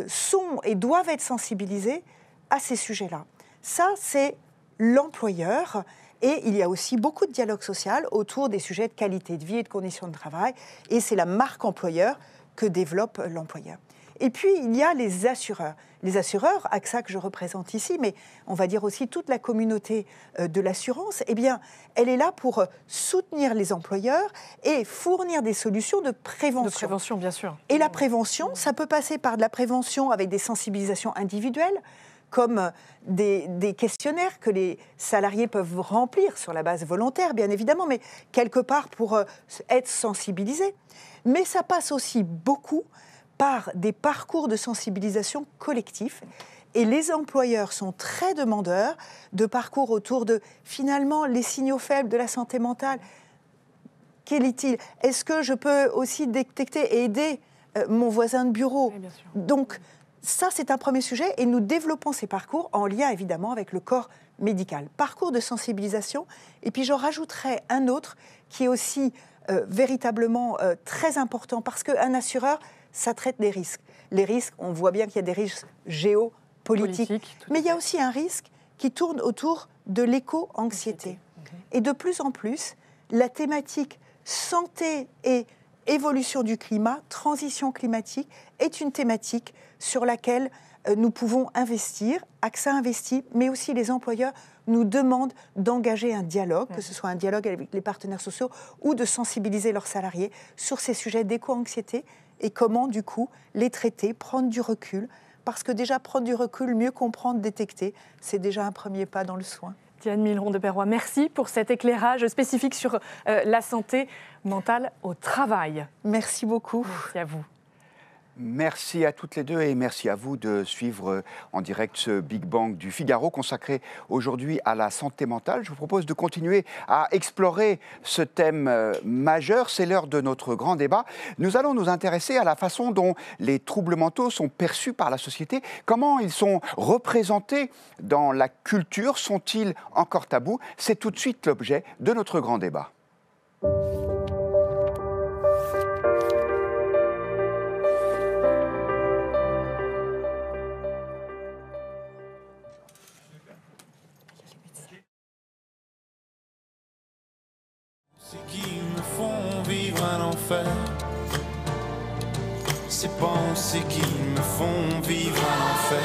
sont et doivent être sensibilisés à ces sujets-là. Ça, c'est l'employeur. Et il y a aussi beaucoup de dialogue social autour des sujets de qualité de vie et de conditions de travail. Et c'est la marque employeur que développe l'employeur. Et puis, il y a les assureurs. Les assureurs, AXA que je représente ici, mais on va dire aussi toute la communauté de l'assurance, eh bien, elle est là pour soutenir les employeurs et fournir des solutions de prévention. De prévention, bien sûr. Et la prévention, ça peut passer par de la prévention avec des sensibilisations individuelles, comme des questionnaires que les salariés peuvent remplir sur la base volontaire, bien évidemment, mais quelque part pour être sensibilisés. Mais ça passe aussi beaucoup par des parcours de sensibilisation collectifs. Et les employeurs sont très demandeurs de parcours autour de, finalement, les signaux faibles de la santé mentale. Quel est-il ? Est-ce que je peux aussi détecter et aider mon voisin de bureau ? Oui, bien sûr. Donc, ça, c'est un premier sujet. Et nous développons ces parcours en lien, évidemment, avec le corps médical. Parcours de sensibilisation. Et puis, j'en rajouterai un autre qui est aussi véritablement très important, parce qu'un assureur, ça traite des risques. Les risques, on voit bien qu'il y a des risques géopolitiques, mais il y a aussi un risque qui tourne autour de l'éco-anxiété. Et de plus en plus, la thématique santé et évolution du climat, transition climatique, est une thématique sur laquelle nous pouvons investir. AXA investit, mais aussi les employeurs nous demandent d'engager un dialogue, que ce soit un dialogue avec les partenaires sociaux ou de sensibiliser leurs salariés sur ces sujets d'éco-anxiété et comment, du coup, les traiter, prendre du recul. Parce que déjà, prendre du recul, mieux comprendre, détecter, c'est déjà un premier pas dans le soin. Diane Milron de Perrois, merci pour cet éclairage spécifique sur la santé mentale au travail. Merci beaucoup. Merci à vous. Merci à toutes les deux et merci à vous de suivre en direct ce Big Bang du Figaro consacré aujourd'hui à la santé mentale. Je vous propose de continuer à explorer ce thème majeur. C'est l'heure de notre grand débat. Nous allons nous intéresser à la façon dont les troubles mentaux sont perçus par la société. Comment ils sont représentés dans la culture? Sont-ils encore tabous? C'est tout de suite l'objet de notre grand débat. Ces pensées qui me font vivre un enfer.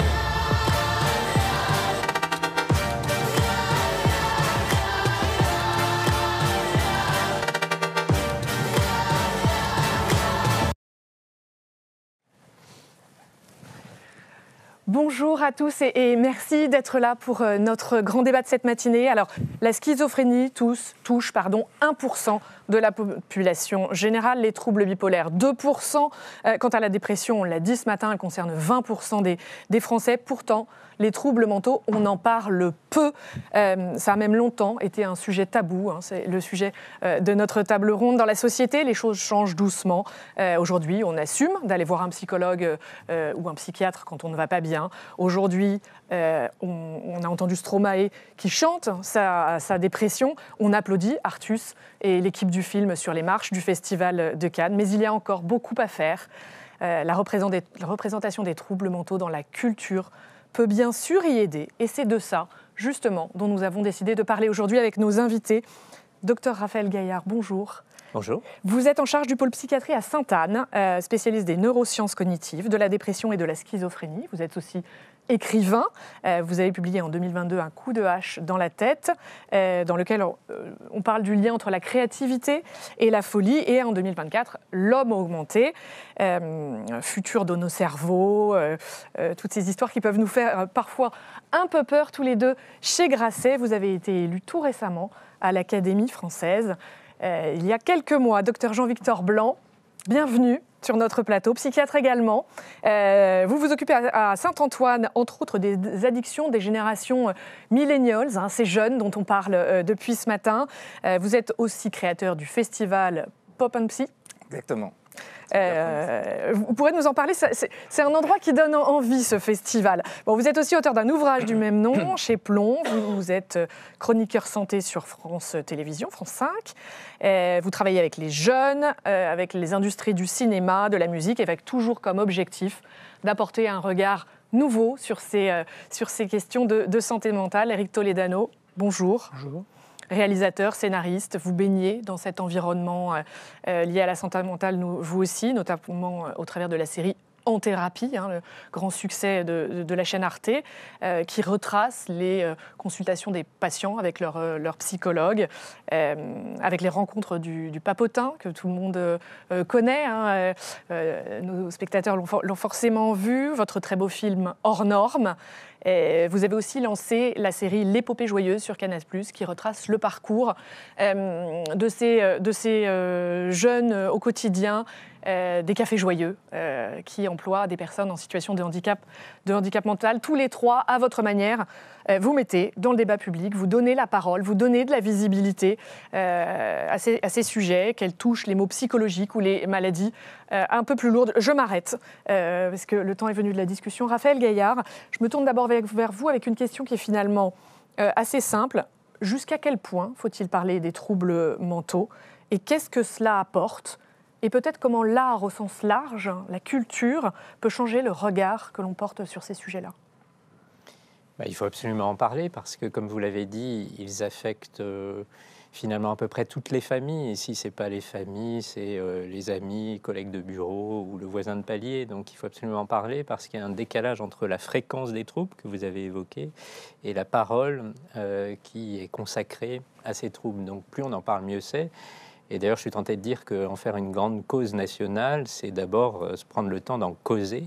Bonjour à tous et merci d'être là pour notre grand débat de cette matinée. Alors, la schizophrénie touche 1% de la population générale, les troubles bipolaires 2%. Quant à la dépression, on l'a dit ce matin, elle concerne 20% des Français. Pourtant, les troubles mentaux, on en parle peu. Ça a même longtemps été un sujet tabou. C'est le sujet de notre table ronde. Dans la société, les choses changent doucement. Aujourd'hui, on assume d'aller voir un psychologue ou un psychiatre quand on ne va pas bien. Aujourd'hui, on a entendu Stromae qui chante sa dépression. On applaudit Artus et l'équipe du film sur les marches du Festival de Cannes. Mais il y a encore beaucoup à faire. La représentation des troubles mentaux dans la culture peut bien sûr y aider. Et c'est de ça, justement, dont nous avons décidé de parler aujourd'hui avec nos invités. Docteur Raphaël Gaillard, bonjour. Bonjour. Vous êtes en charge du pôle psychiatrie à Sainte-Anne, spécialiste des neurosciences cognitives, de la dépression et de la schizophrénie. Vous êtes aussi écrivain. Vous avez publié en 2022 Un coup de hache dans la tête, dans lequel on parle du lien entre la créativité et la folie. Et en 2024, L'homme augmenté, futur de nos cerveaux, toutes ces histoires qui peuvent nous faire parfois un peu peur tous les deux. Chez Grasset, vous avez été élu tout récemment à l'Académie française. Il y a quelques mois, docteur Jean-Victor Blanc, bienvenue. sur notre plateau, psychiatre également. Vous vous occupez à Saint-Antoine, entre autres, des addictions des générations millennials, ces jeunes dont on parle depuis ce matin. Vous êtes aussi créateur du festival Pop & Psy. Exactement. Vous pourrez nous en parler, c'est un endroit qui donne envie, ce festival. Bon, vous êtes aussi auteur d'un ouvrage du même nom, chez Plomb. Vous êtes chroniqueur santé sur France Télévisions, France 5. Vous travaillez avec les jeunes, avec les industries du cinéma, de la musique, avec toujours comme objectif d'apporter un regard nouveau sur ces questions de santé mentale. Éric Toledano, bonjour. Bonjour. Réalisateur, scénariste, vous baignez dans cet environnement lié à la santé mentale, vous aussi, notamment au travers de la série En Thérapie, le grand succès de la chaîne Arte, qui retrace les consultations des patients avec leur psychologue, avec les rencontres du papotin, que tout le monde connaît. Nos spectateurs l'ont forcément vu, votre très beau film Hors Normes. Vous avez aussi lancé la série L'Épopée joyeuse sur Canal+, qui retrace le parcours de ces jeunes au quotidien, des cafés joyeux, qui emploient des personnes en situation de handicap mental. Tous les trois, à votre manière, vous mettez dans le débat public, vous donnez la parole, vous donnez de la visibilité à ces sujets, qu'elles touchent les maux psychologiques ou les maladies un peu plus lourdes. Je m'arrête, parce que le temps est venu de la discussion. Raphaël Gaillard, je me tourne d'abord vers vous avec une question qui est finalement assez simple. Jusqu'à quel point faut-il parler des troubles mentaux et qu'est-ce que cela apporte ? Et peut-être comment l'art au sens large, la culture, peut changer le regard que l'on porte sur ces sujets-là. Il faut absolument en parler parce que, comme vous l'avez dit, ils affectent finalement à peu près toutes les familles. Et si ce n'est pas les familles, c'est les amis, collègues de bureau ou le voisin de palier. Donc il faut absolument en parler parce qu'il y a un décalage entre la fréquence des troubles que vous avez évoqués et la parole qui est consacrée à ces troubles. Donc plus on en parle, mieux c'est. Et d'ailleurs, je suis tenté de dire qu'en faire une grande cause nationale, c'est d'abord se prendre le temps d'en causer,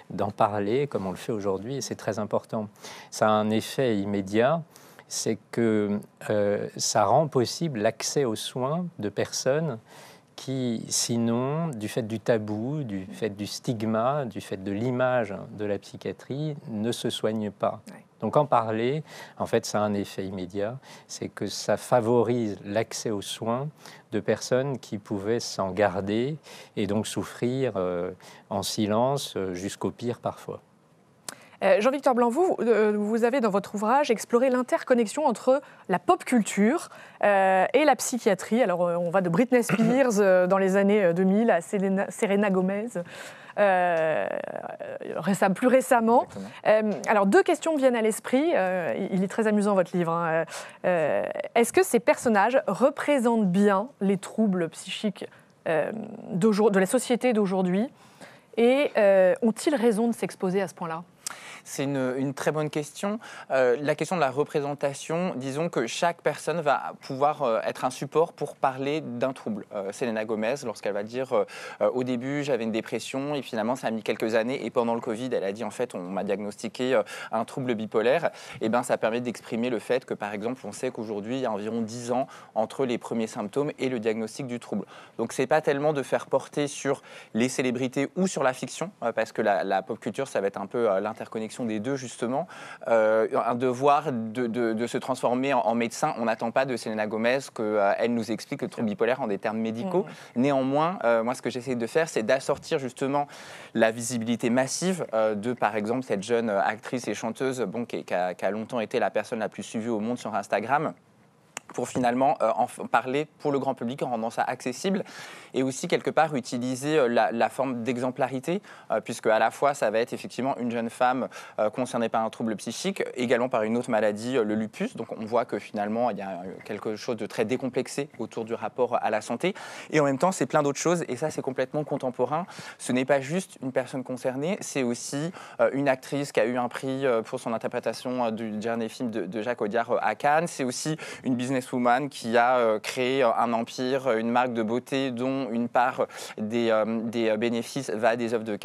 d'en parler, comme on le fait aujourd'hui, et c'est très important. Ça a un effet immédiat, c'est que ça rend possible l'accès aux soins de personnes qui, sinon, du fait du tabou, du fait du stigma, du fait de l'image de la psychiatrie, ne se soignent pas. Ouais. Donc en parler, en fait, ça a un effet immédiat, c'est que ça favorise l'accès aux soins de personnes qui pouvaient s'en garder et donc souffrir en silence jusqu'au pire parfois. Jean-Victor Blanc, vous avez dans votre ouvrage exploré l'interconnexion entre la pop culture et la psychiatrie. Alors on va de Britney Spears dans les années 2000 à Selena Gomez. Plus récemment. Alors, deux questions me viennent à l'esprit. Il est très amusant, votre livre. Est-ce que ces personnages représentent bien les troubles psychiques de la société d'aujourd'hui et ont-ils raison de s'exposer à ce point-là ? C'est une très bonne question. La question de la représentation, disons que chaque personne va pouvoir être un support pour parler d'un trouble. Selena Gomez, lorsqu'elle va dire au début j'avais une dépression et finalement ça a mis quelques années et pendant le Covid elle a dit en fait on m'a diagnostiqué un trouble bipolaire, et ben ça permet d'exprimer le fait que par exemple on sait qu'aujourd'hui il y a environ 10 ans entre les premiers symptômes et le diagnostic du trouble. Donc c'est pas tellement de faire porter sur les célébrités ou sur la fiction, parce que la pop culture ça va être un peu l'interconnexion des deux justement, un devoir de se transformer en médecin. On n'attend pas de Selena Gomez qu'elle nous explique le trouble bipolaire en des termes médicaux. Néanmoins, moi ce que j'essaie de faire c'est d'assortir justement la visibilité massive de par exemple cette jeune actrice et chanteuse qui a longtemps été la personne la plus suivie au monde sur Instagram, pour finalement en parler pour le grand public en rendant ça accessible et aussi quelque part utiliser la forme d'exemplarité puisque à la fois ça va être effectivement une jeune femme concernée par un trouble psychique, également par une autre maladie, le lupus. Donc on voit que finalement il y a quelque chose de très décomplexé autour du rapport à la santé et en même temps c'est plein d'autres choses et ça c'est complètement contemporain. Ce n'est pas juste une personne concernée, c'est aussi une actrice qui a eu un prix pour son interprétation du dernier film de Jacques Audiard à Cannes, c'est aussi une businesswoman businesswoman qui a créé un empire, une marque de beauté dont une part des bénéfices va à des œuvres de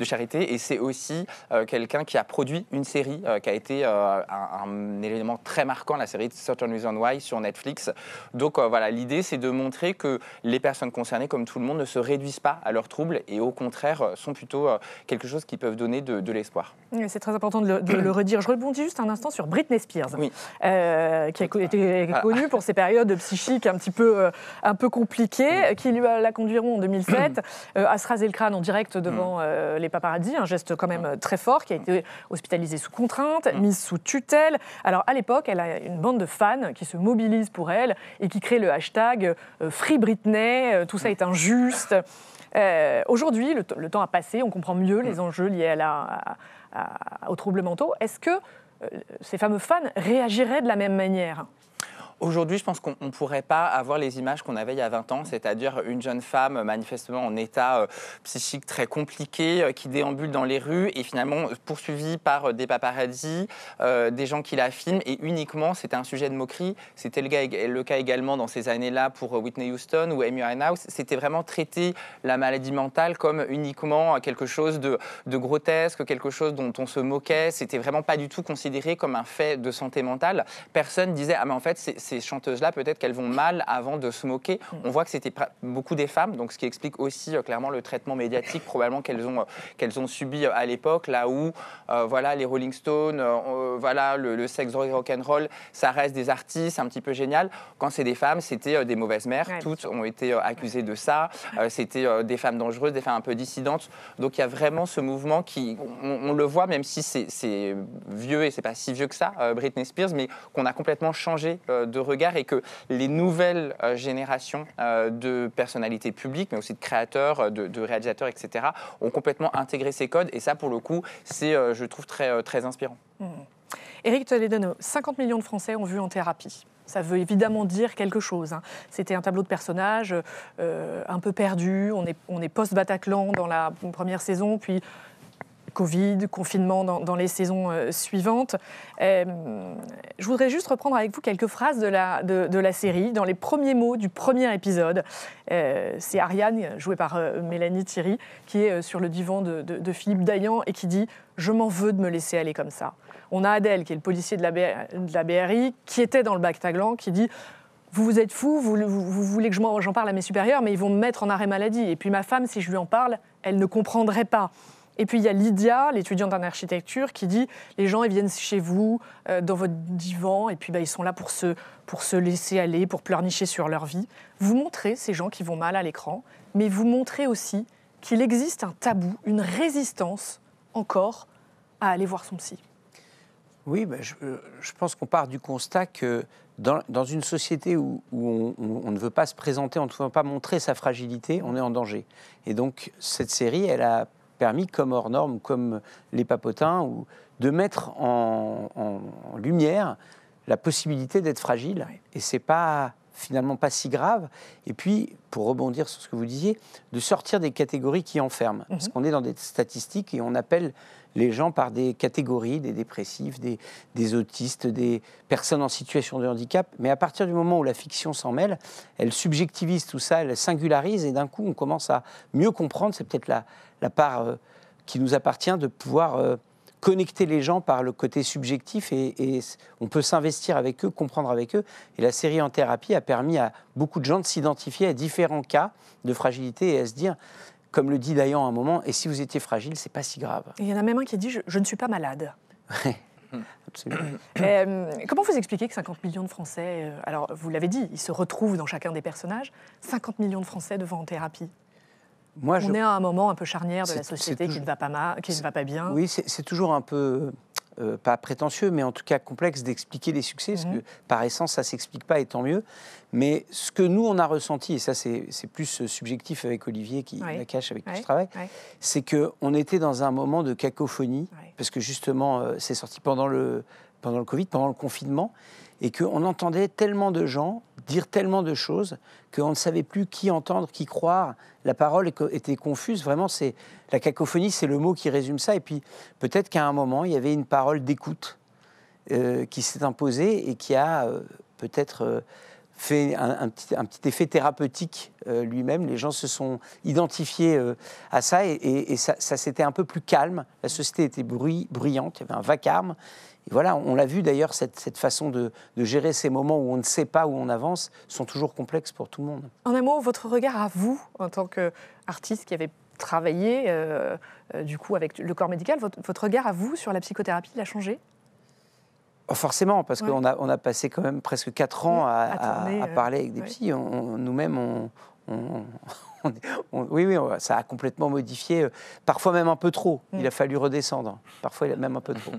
charité. Et c'est aussi quelqu'un qui a produit une série qui a été un élément très marquant, la série Certain Reason Why sur Netflix. Donc voilà, l'idée c'est de montrer que les personnes concernées, comme tout le monde, ne se réduisent pas à leurs troubles et au contraire sont plutôt quelque chose qui peuvent donner de l'espoir. C'est très important de le redire. Je rebondis juste un instant sur Britney Spears, qui a été connue pour ses périodes psychiques un peu compliquées, qui la conduiront en 2007 à se raser le crâne en direct devant les paparazzi, un geste quand même très fort, qui a été hospitalisée sous contrainte, mise sous tutelle. Alors à l'époque, elle a une bande de fans qui se mobilisent pour elle et qui créent le hashtag Free Britney, tout ça est injuste. Aujourd'hui, le temps a passé, on comprend mieux les enjeux liés aux troubles mentaux. Est-ce que ces fameux fans réagiraient de la même manière ? Aujourd'hui, je pense qu'on ne pourrait pas avoir les images qu'on avait il y a 20 ans, c'est-à-dire une jeune femme manifestement en état psychique très compliqué, qui déambule dans les rues et finalement poursuivie par des paparazzis, des gens qui la filment, et uniquement, c'était un sujet de moquerie. C'était le cas également dans ces années-là pour Whitney Houston ou Amy Winehouse. C'était vraiment traiter la maladie mentale comme uniquement quelque chose de grotesque, quelque chose dont on se moquait. C'était vraiment pas du tout considéré comme un fait de santé mentale. Personne disait « Ah mais en fait, ces chanteuses-là, peut-être qu'elles vont mal avant de se moquer ». On voit que c'était beaucoup des femmes, donc ce qui explique aussi clairement le traitement médiatique probablement qu'elles ont subi à l'époque, là où voilà, les Rolling Stones, voilà, le sex, drogue, rock'n'roll, ça reste des artistes un petit peu génial. Quand c'est des femmes, c'était des mauvaises mères. Ouais. Toutes ont été accusées de ça. C'était des femmes dangereuses, des femmes un peu dissidentes. Donc il y a vraiment ce mouvement qui, on le voit, même si c'est vieux et c'est pas si vieux que ça, Britney Spears, mais qu'on a complètement changé de regard et que les nouvelles générations de personnalités publiques, mais aussi de créateurs, de réalisateurs, etc., ont complètement intégré ces codes. Et ça, pour le coup, c'est, je trouve, très, très inspirant. Éric Toledano, 50 millions de Français ont vu en thérapie. Ça veut évidemment dire quelque chose. C'était un tableau de personnages un peu perdu. On est post-Bataclan dans la première saison, puis Covid, confinement dans les saisons suivantes. Je voudrais juste reprendre avec vous quelques phrases de la série. Dans les premiers mots du premier épisode, c'est Ariane, jouée par Mélanie Thierry, qui est sur le divan de Philippe Dayan et qui dit « Je m'en veux de me laisser aller comme ça ». On a Adèle, qui est le policier de la BRI, qui était dans le Bataclan, qui dit « Vous êtes fous, vous voulez que j'en parle à mes supérieurs, mais ils vont me mettre en arrêt maladie. Et puis ma femme, si je lui en parle, elle ne comprendrait pas. » Et puis il y a Lydia, l'étudiante en architecture, qui dit « Les gens, ils viennent chez vous, dans votre divan, et puis ils sont là pour se laisser aller, pour pleurnicher sur leur vie. » Vous montrez ces gens qui vont mal à l'écran, mais vous montrez aussi qu'il existe un tabou, une résistance encore à aller voir son psy. Oui, je pense qu'on part du constat que dans une société où on ne veut pas se présenter, on ne veut pas montrer sa fragilité, on est en danger. Et donc cette série, elle a permis, comme Hors Normes, comme Les Papotins, de mettre en lumière la possibilité d'être fragile. Et c'est pas finalement pas si grave. Et puis, pour rebondir sur ce que vous disiez, de sortir des catégories qui enferment. Parce qu'on est dans des statistiques et on appelle les gens par des catégories, des dépressifs, des autistes, des personnes en situation de handicap. Mais à partir du moment où la fiction s'en mêle, elle subjectivise tout ça, elle singularise et d'un coup, on commence à mieux comprendre. C'est peut-être la part qui nous appartient de pouvoir connecter les gens par le côté subjectif et on peut s'investir avec eux, comprendre avec eux. Et la série En Thérapie a permis à beaucoup de gens de s'identifier à différents cas de fragilité et à se dire, comme le dit Dayan à un moment, et si vous étiez fragile, c'est pas si grave. Et il y en a même un qui dit je ne suis pas malade. Absolument. Comment vous expliquez que 50 millions de Français, alors vous l'avez dit, ils se retrouvent dans chacun des personnages, 50 millions de Français devant En Thérapie? On est à un moment un peu charnière de la société qui ne va pas bien. Oui, c'est toujours un peu, pas prétentieux, mais en tout cas complexe d'expliquer les succès, parce que par essence, ça ne s'explique pas, et tant mieux. Mais ce que nous, on a ressenti, et ça c'est plus subjectif avec Olivier, Nakache, avec qui je travaille, c'est qu'on était dans un moment de cacophonie, parce que justement, c'est sorti pendant le Covid, pendant le confinement, et qu'on entendait tellement de gens dire tellement de choses qu'on ne savait plus qui entendre, qui croire. La parole était confuse. Vraiment, la cacophonie, c'est le mot qui résume ça. Et puis, peut-être qu'à un moment, il y avait une parole d'écoute qui s'est imposée et qui a peut-être fait un petit effet thérapeutique lui-même. Les gens se sont identifiés à ça et ça s'était un peu plus calme. La société était bruyante, il y avait un vacarme. Et voilà, on l'a vu d'ailleurs, cette façon de gérer ces moments où on ne sait pas où on avance sont toujours complexes pour tout le monde. En un mot, votre regard à vous, en tant qu'artiste qui avait travaillé du coup avec le corps médical, votre regard à vous sur la psychothérapie, il a changé ? Forcément, parce qu'on a passé quand même presque 4 ans à parler avec des psys. Nous-mêmes, oui, ça a complètement modifié, parfois même un peu trop. Il a fallu redescendre, parfois même un peu trop.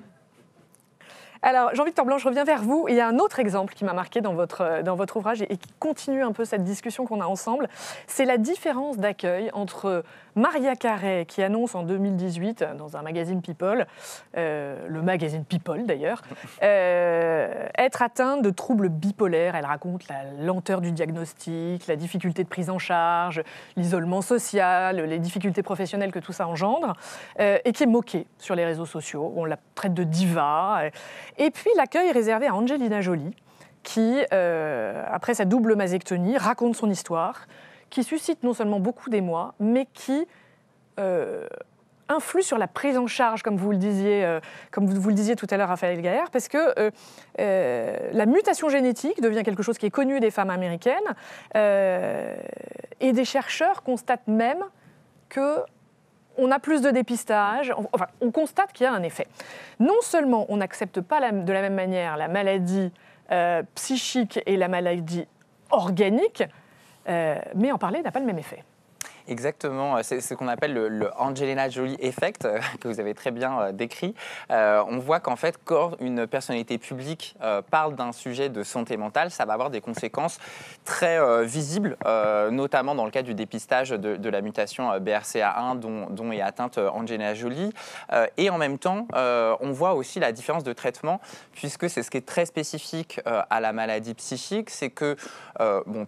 Alors, Jean-Victor Blanc, je reviens vers vous. Il y a un autre exemple qui m'a marqué dans votre ouvrage et qui continue un peu cette discussion qu'on a ensemble. C'est la différence d'accueil entre Maria Carey, qui annonce en 2018, dans un magazine People, le magazine People d'ailleurs, être atteinte de troubles bipolaires. Elle raconte la lenteur du diagnostic, la difficulté de prise en charge, l'isolement social, les difficultés professionnelles que tout ça engendre, et qui est moquée sur les réseaux sociaux. On la traite de diva. Et puis l'accueil réservé à Angelina Jolie, qui, après sa double mastectomie, raconte son histoire, qui suscite non seulement beaucoup d'émoi, mais qui influe sur la prise en charge, comme vous le disiez tout à l'heure, Raphaël Gaillard, parce que la mutation génétique devient quelque chose qui est connu des femmes américaines, et des chercheurs constatent même que on a plus de dépistage, enfin, on constate qu'il y a un effet. Non seulement on n'accepte pas de la même manière la maladie psychique et la maladie organique, mais en parler n'a pas le même effet. Exactement, c'est ce qu'on appelle le Angelina Jolie effect, que vous avez très bien décrit. On voit qu'en fait, quand une personnalité publique parle d'un sujet de santé mentale, ça va avoir des conséquences très visibles, notamment dans le cas du dépistage de la mutation BRCA1 dont est atteinte Angelina Jolie. Et en même temps, on voit aussi la différence de traitement, puisque c'est ce qui est très spécifique à la maladie psychique, c'est que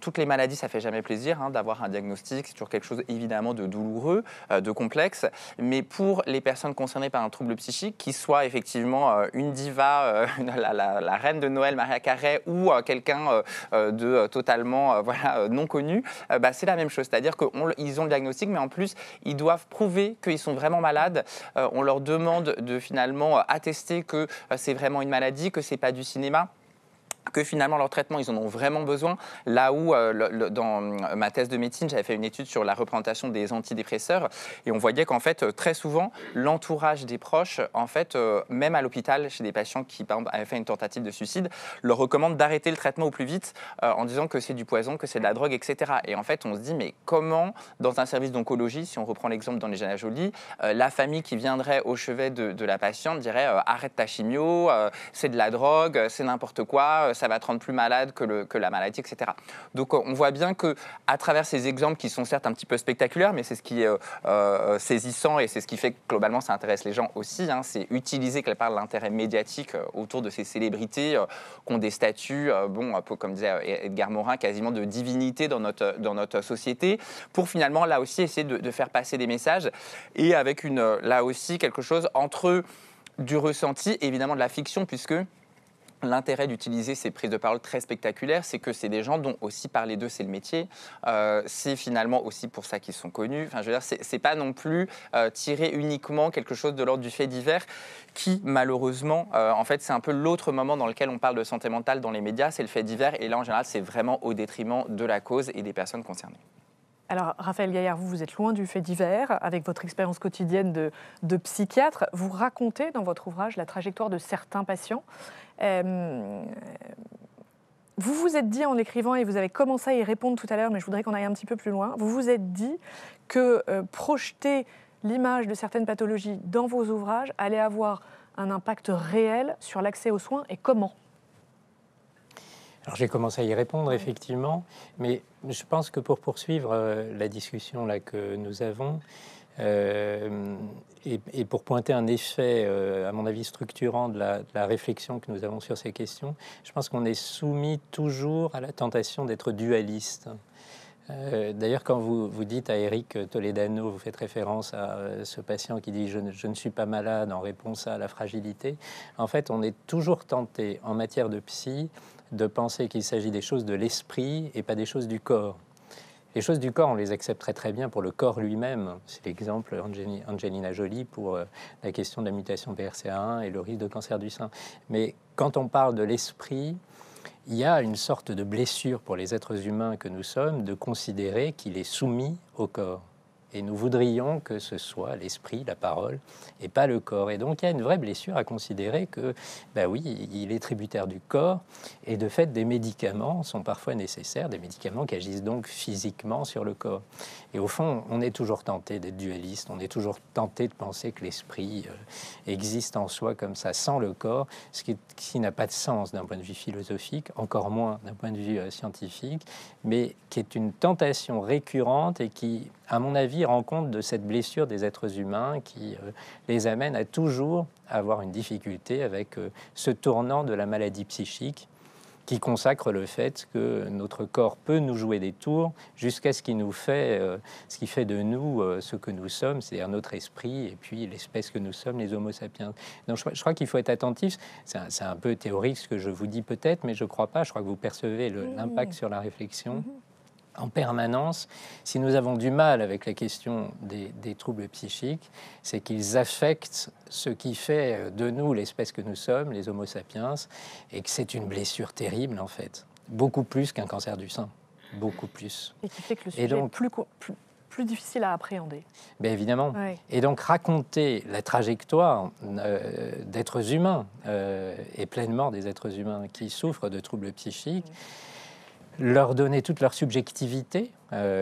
toutes les maladies, ça fait jamais plaisir d'avoir un diagnostic, c'est toujours quelque chose évidemment de douloureux, de complexe, mais pour les personnes concernées par un trouble psychique, qui soit effectivement une diva, la reine de Noël, Maria Carey, ou quelqu'un de totalement non connu, c'est la même chose. C'est-à-dire qu'ils ont le diagnostic, mais en plus, ils doivent prouver qu'ils sont vraiment malades. On leur demande de finalement attester que c'est vraiment une maladie, que c'est pas du cinéma, que finalement leur traitement, ils en ont vraiment besoin. Là où, dans ma thèse de médecine, j'avais fait une étude sur la représentation des antidépresseurs et on voyait qu'en fait, très souvent, l'entourage des proches, en fait, même à l'hôpital, chez des patients qui, par exemple, avaient fait une tentative de suicide, leur recommande d'arrêter le traitement au plus vite en disant que c'est du poison, que c'est de la drogue, etc. Et en fait, on se dit, mais comment, dans un service d'oncologie, si on reprend l'exemple d'Angelina Jolie, la famille qui viendrait au chevet de la patiente dirait arrête ta chimio, c'est de la drogue, c'est n'importe quoi, ça va te rendre plus malade que la maladie, etc. Donc on voit bien qu'à travers ces exemples qui sont certes un petit peu spectaculaires, mais c'est ce qui est saisissant et c'est ce qui fait que globalement ça intéresse les gens aussi, c'est utiliser quelque part l'intérêt médiatique autour de ces célébrités qui ont des statuts, comme disait Edgar Morin, quasiment de divinité dans notre société, pour finalement là aussi essayer de faire passer des messages et avec là aussi quelque chose entre du ressenti et évidemment de la fiction, puisque l'intérêt d'utiliser ces prises de parole très spectaculaires, c'est que c'est des gens dont aussi parler d'eux, c'est le métier. C'est finalement aussi pour ça qu'ils sont connus. Enfin, je veux dire, c'est pas non plus tirer uniquement quelque chose de l'ordre du fait divers qui, malheureusement, en fait, c'est un peu l'autre moment dans lequel on parle de santé mentale dans les médias, c'est le fait divers. Et là, en général, c'est vraiment au détriment de la cause et des personnes concernées. Alors, Raphaël Gaillard, vous êtes loin du fait divers. Avec votre expérience quotidienne de psychiatre, vous racontez dans votre ouvrage la trajectoire de certains patients. Vous vous êtes dit en écrivant, et vous avez commencé à y répondre tout à l'heure, mais je voudrais qu'on aille un petit peu plus loin, vous vous êtes dit que projeter l'image de certaines pathologies dans vos ouvrages allait avoir un impact réel sur l'accès aux soins, et comment ? Alors j'ai commencé à y répondre, effectivement, mais je pense que pour poursuivre la discussion là, que nous avons, et pour pointer un effet, à mon avis, structurant de la réflexion que nous avons sur ces questions, je pense qu'on est soumis toujours à la tentation d'être dualiste. D'ailleurs, quand vous dites à Eric Toledano, vous faites référence à ce patient qui dit « je ne suis pas malade » en réponse à la fragilité, en fait, on est toujours tenté, en matière de psy, de penser qu'il s'agit des choses de l'esprit et pas des choses du corps. Les choses du corps, on les accepte très très bien pour le corps lui-même. C'est l'exemple Angelina Jolie pour la question de la mutation BRCA1 et le risque de cancer du sein. Mais quand on parle de l'esprit, il y a une sorte de blessure pour les êtres humains que nous sommes de considérer qu'il est soumis au corps. Et nous voudrions que ce soit l'esprit, la parole, et pas le corps. Et donc, il y a une vraie blessure à considérer que, ben oui, il est tributaire du corps. Et de fait, des médicaments sont parfois nécessaires, des médicaments qui agissent donc physiquement sur le corps. Et au fond, on est toujours tenté d'être dualiste, on est toujours tenté de penser que l'esprit existe en soi comme ça, sans le corps, ce qui n'a pas de sens d'un point de vue philosophique, encore moins d'un point de vue scientifique, mais qui est une tentation récurrente et qui, à mon avis, rend compte de cette blessure des êtres humains qui les amène à toujours avoir une difficulté avec ce tournant de la maladie psychique qui consacre le fait que notre corps peut nous jouer des tours jusqu'à ce qui nous fait, ce qui fait de nous ce que nous sommes, c'est-à-dire notre esprit et puis l'espèce que nous sommes, les Homo sapiens. Donc je crois qu'il faut être attentif. C'est un peu théorique ce que je vous dis peut-être, mais je ne crois pas. Je crois que vous percevez l'impact sur la réflexion. En permanence, si nous avons du mal avec la question des troubles psychiques, c'est qu'ils affectent ce qui fait de nous l'espèce que nous sommes, les Homo sapiens, et que c'est une blessure terrible en fait, beaucoup plus qu'un cancer du sein, beaucoup plus. Et qui fait que le sujet est plus difficile à appréhender. Bien évidemment. Oui. Et donc raconter la trajectoire d'êtres humains, et pleinement des êtres humains qui souffrent de troubles psychiques, leur donner toute leur subjectivité,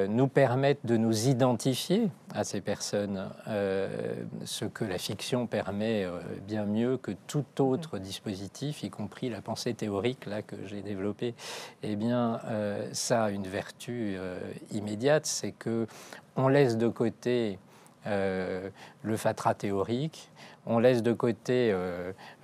nous permettre de nous identifier à ces personnes, ce que la fiction permet bien mieux que tout autre dispositif, y compris la pensée théorique là, que j'ai développée. Eh bien, ça a une vertu immédiate, c'est qu'on laisse de côté le fatras théorique, on laisse de côté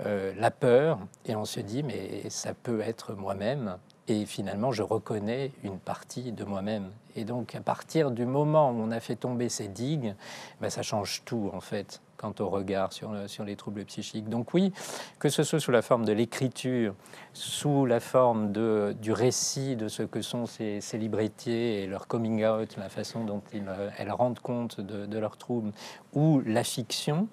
la peur, et on se dit, mais ça peut être moi-même. Et finalement, je reconnais une partie de moi-même. Et donc, à partir du moment où on a fait tomber ces digues, ben, ça change tout, en fait, quant au regard sur les troubles psychiques. Donc oui, que ce soit sous la forme de l'écriture, sous la forme du récit de ce que sont ces célébrités et leur coming out, la façon dont elles rendent compte de leurs troubles, ou la fiction,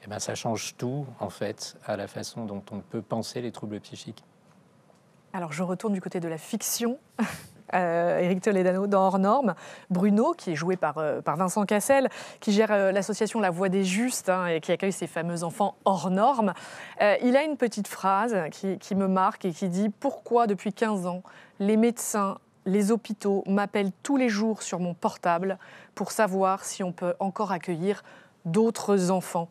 eh ben, ça change tout, en fait, à la façon dont on peut penser les troubles psychiques. Alors, je retourne du côté de la fiction. Éric Toledano dans Hors Normes. Bruno, qui est joué par Vincent Cassel, qui gère l'association La Voix des Justes et qui accueille ces fameux enfants hors normes. Il a une petite phrase qui me marque et qui dit « Pourquoi, depuis 15 ans, les médecins, les hôpitaux m'appellent tous les jours sur mon portable pour savoir si on peut encore accueillir d'autres enfants ?»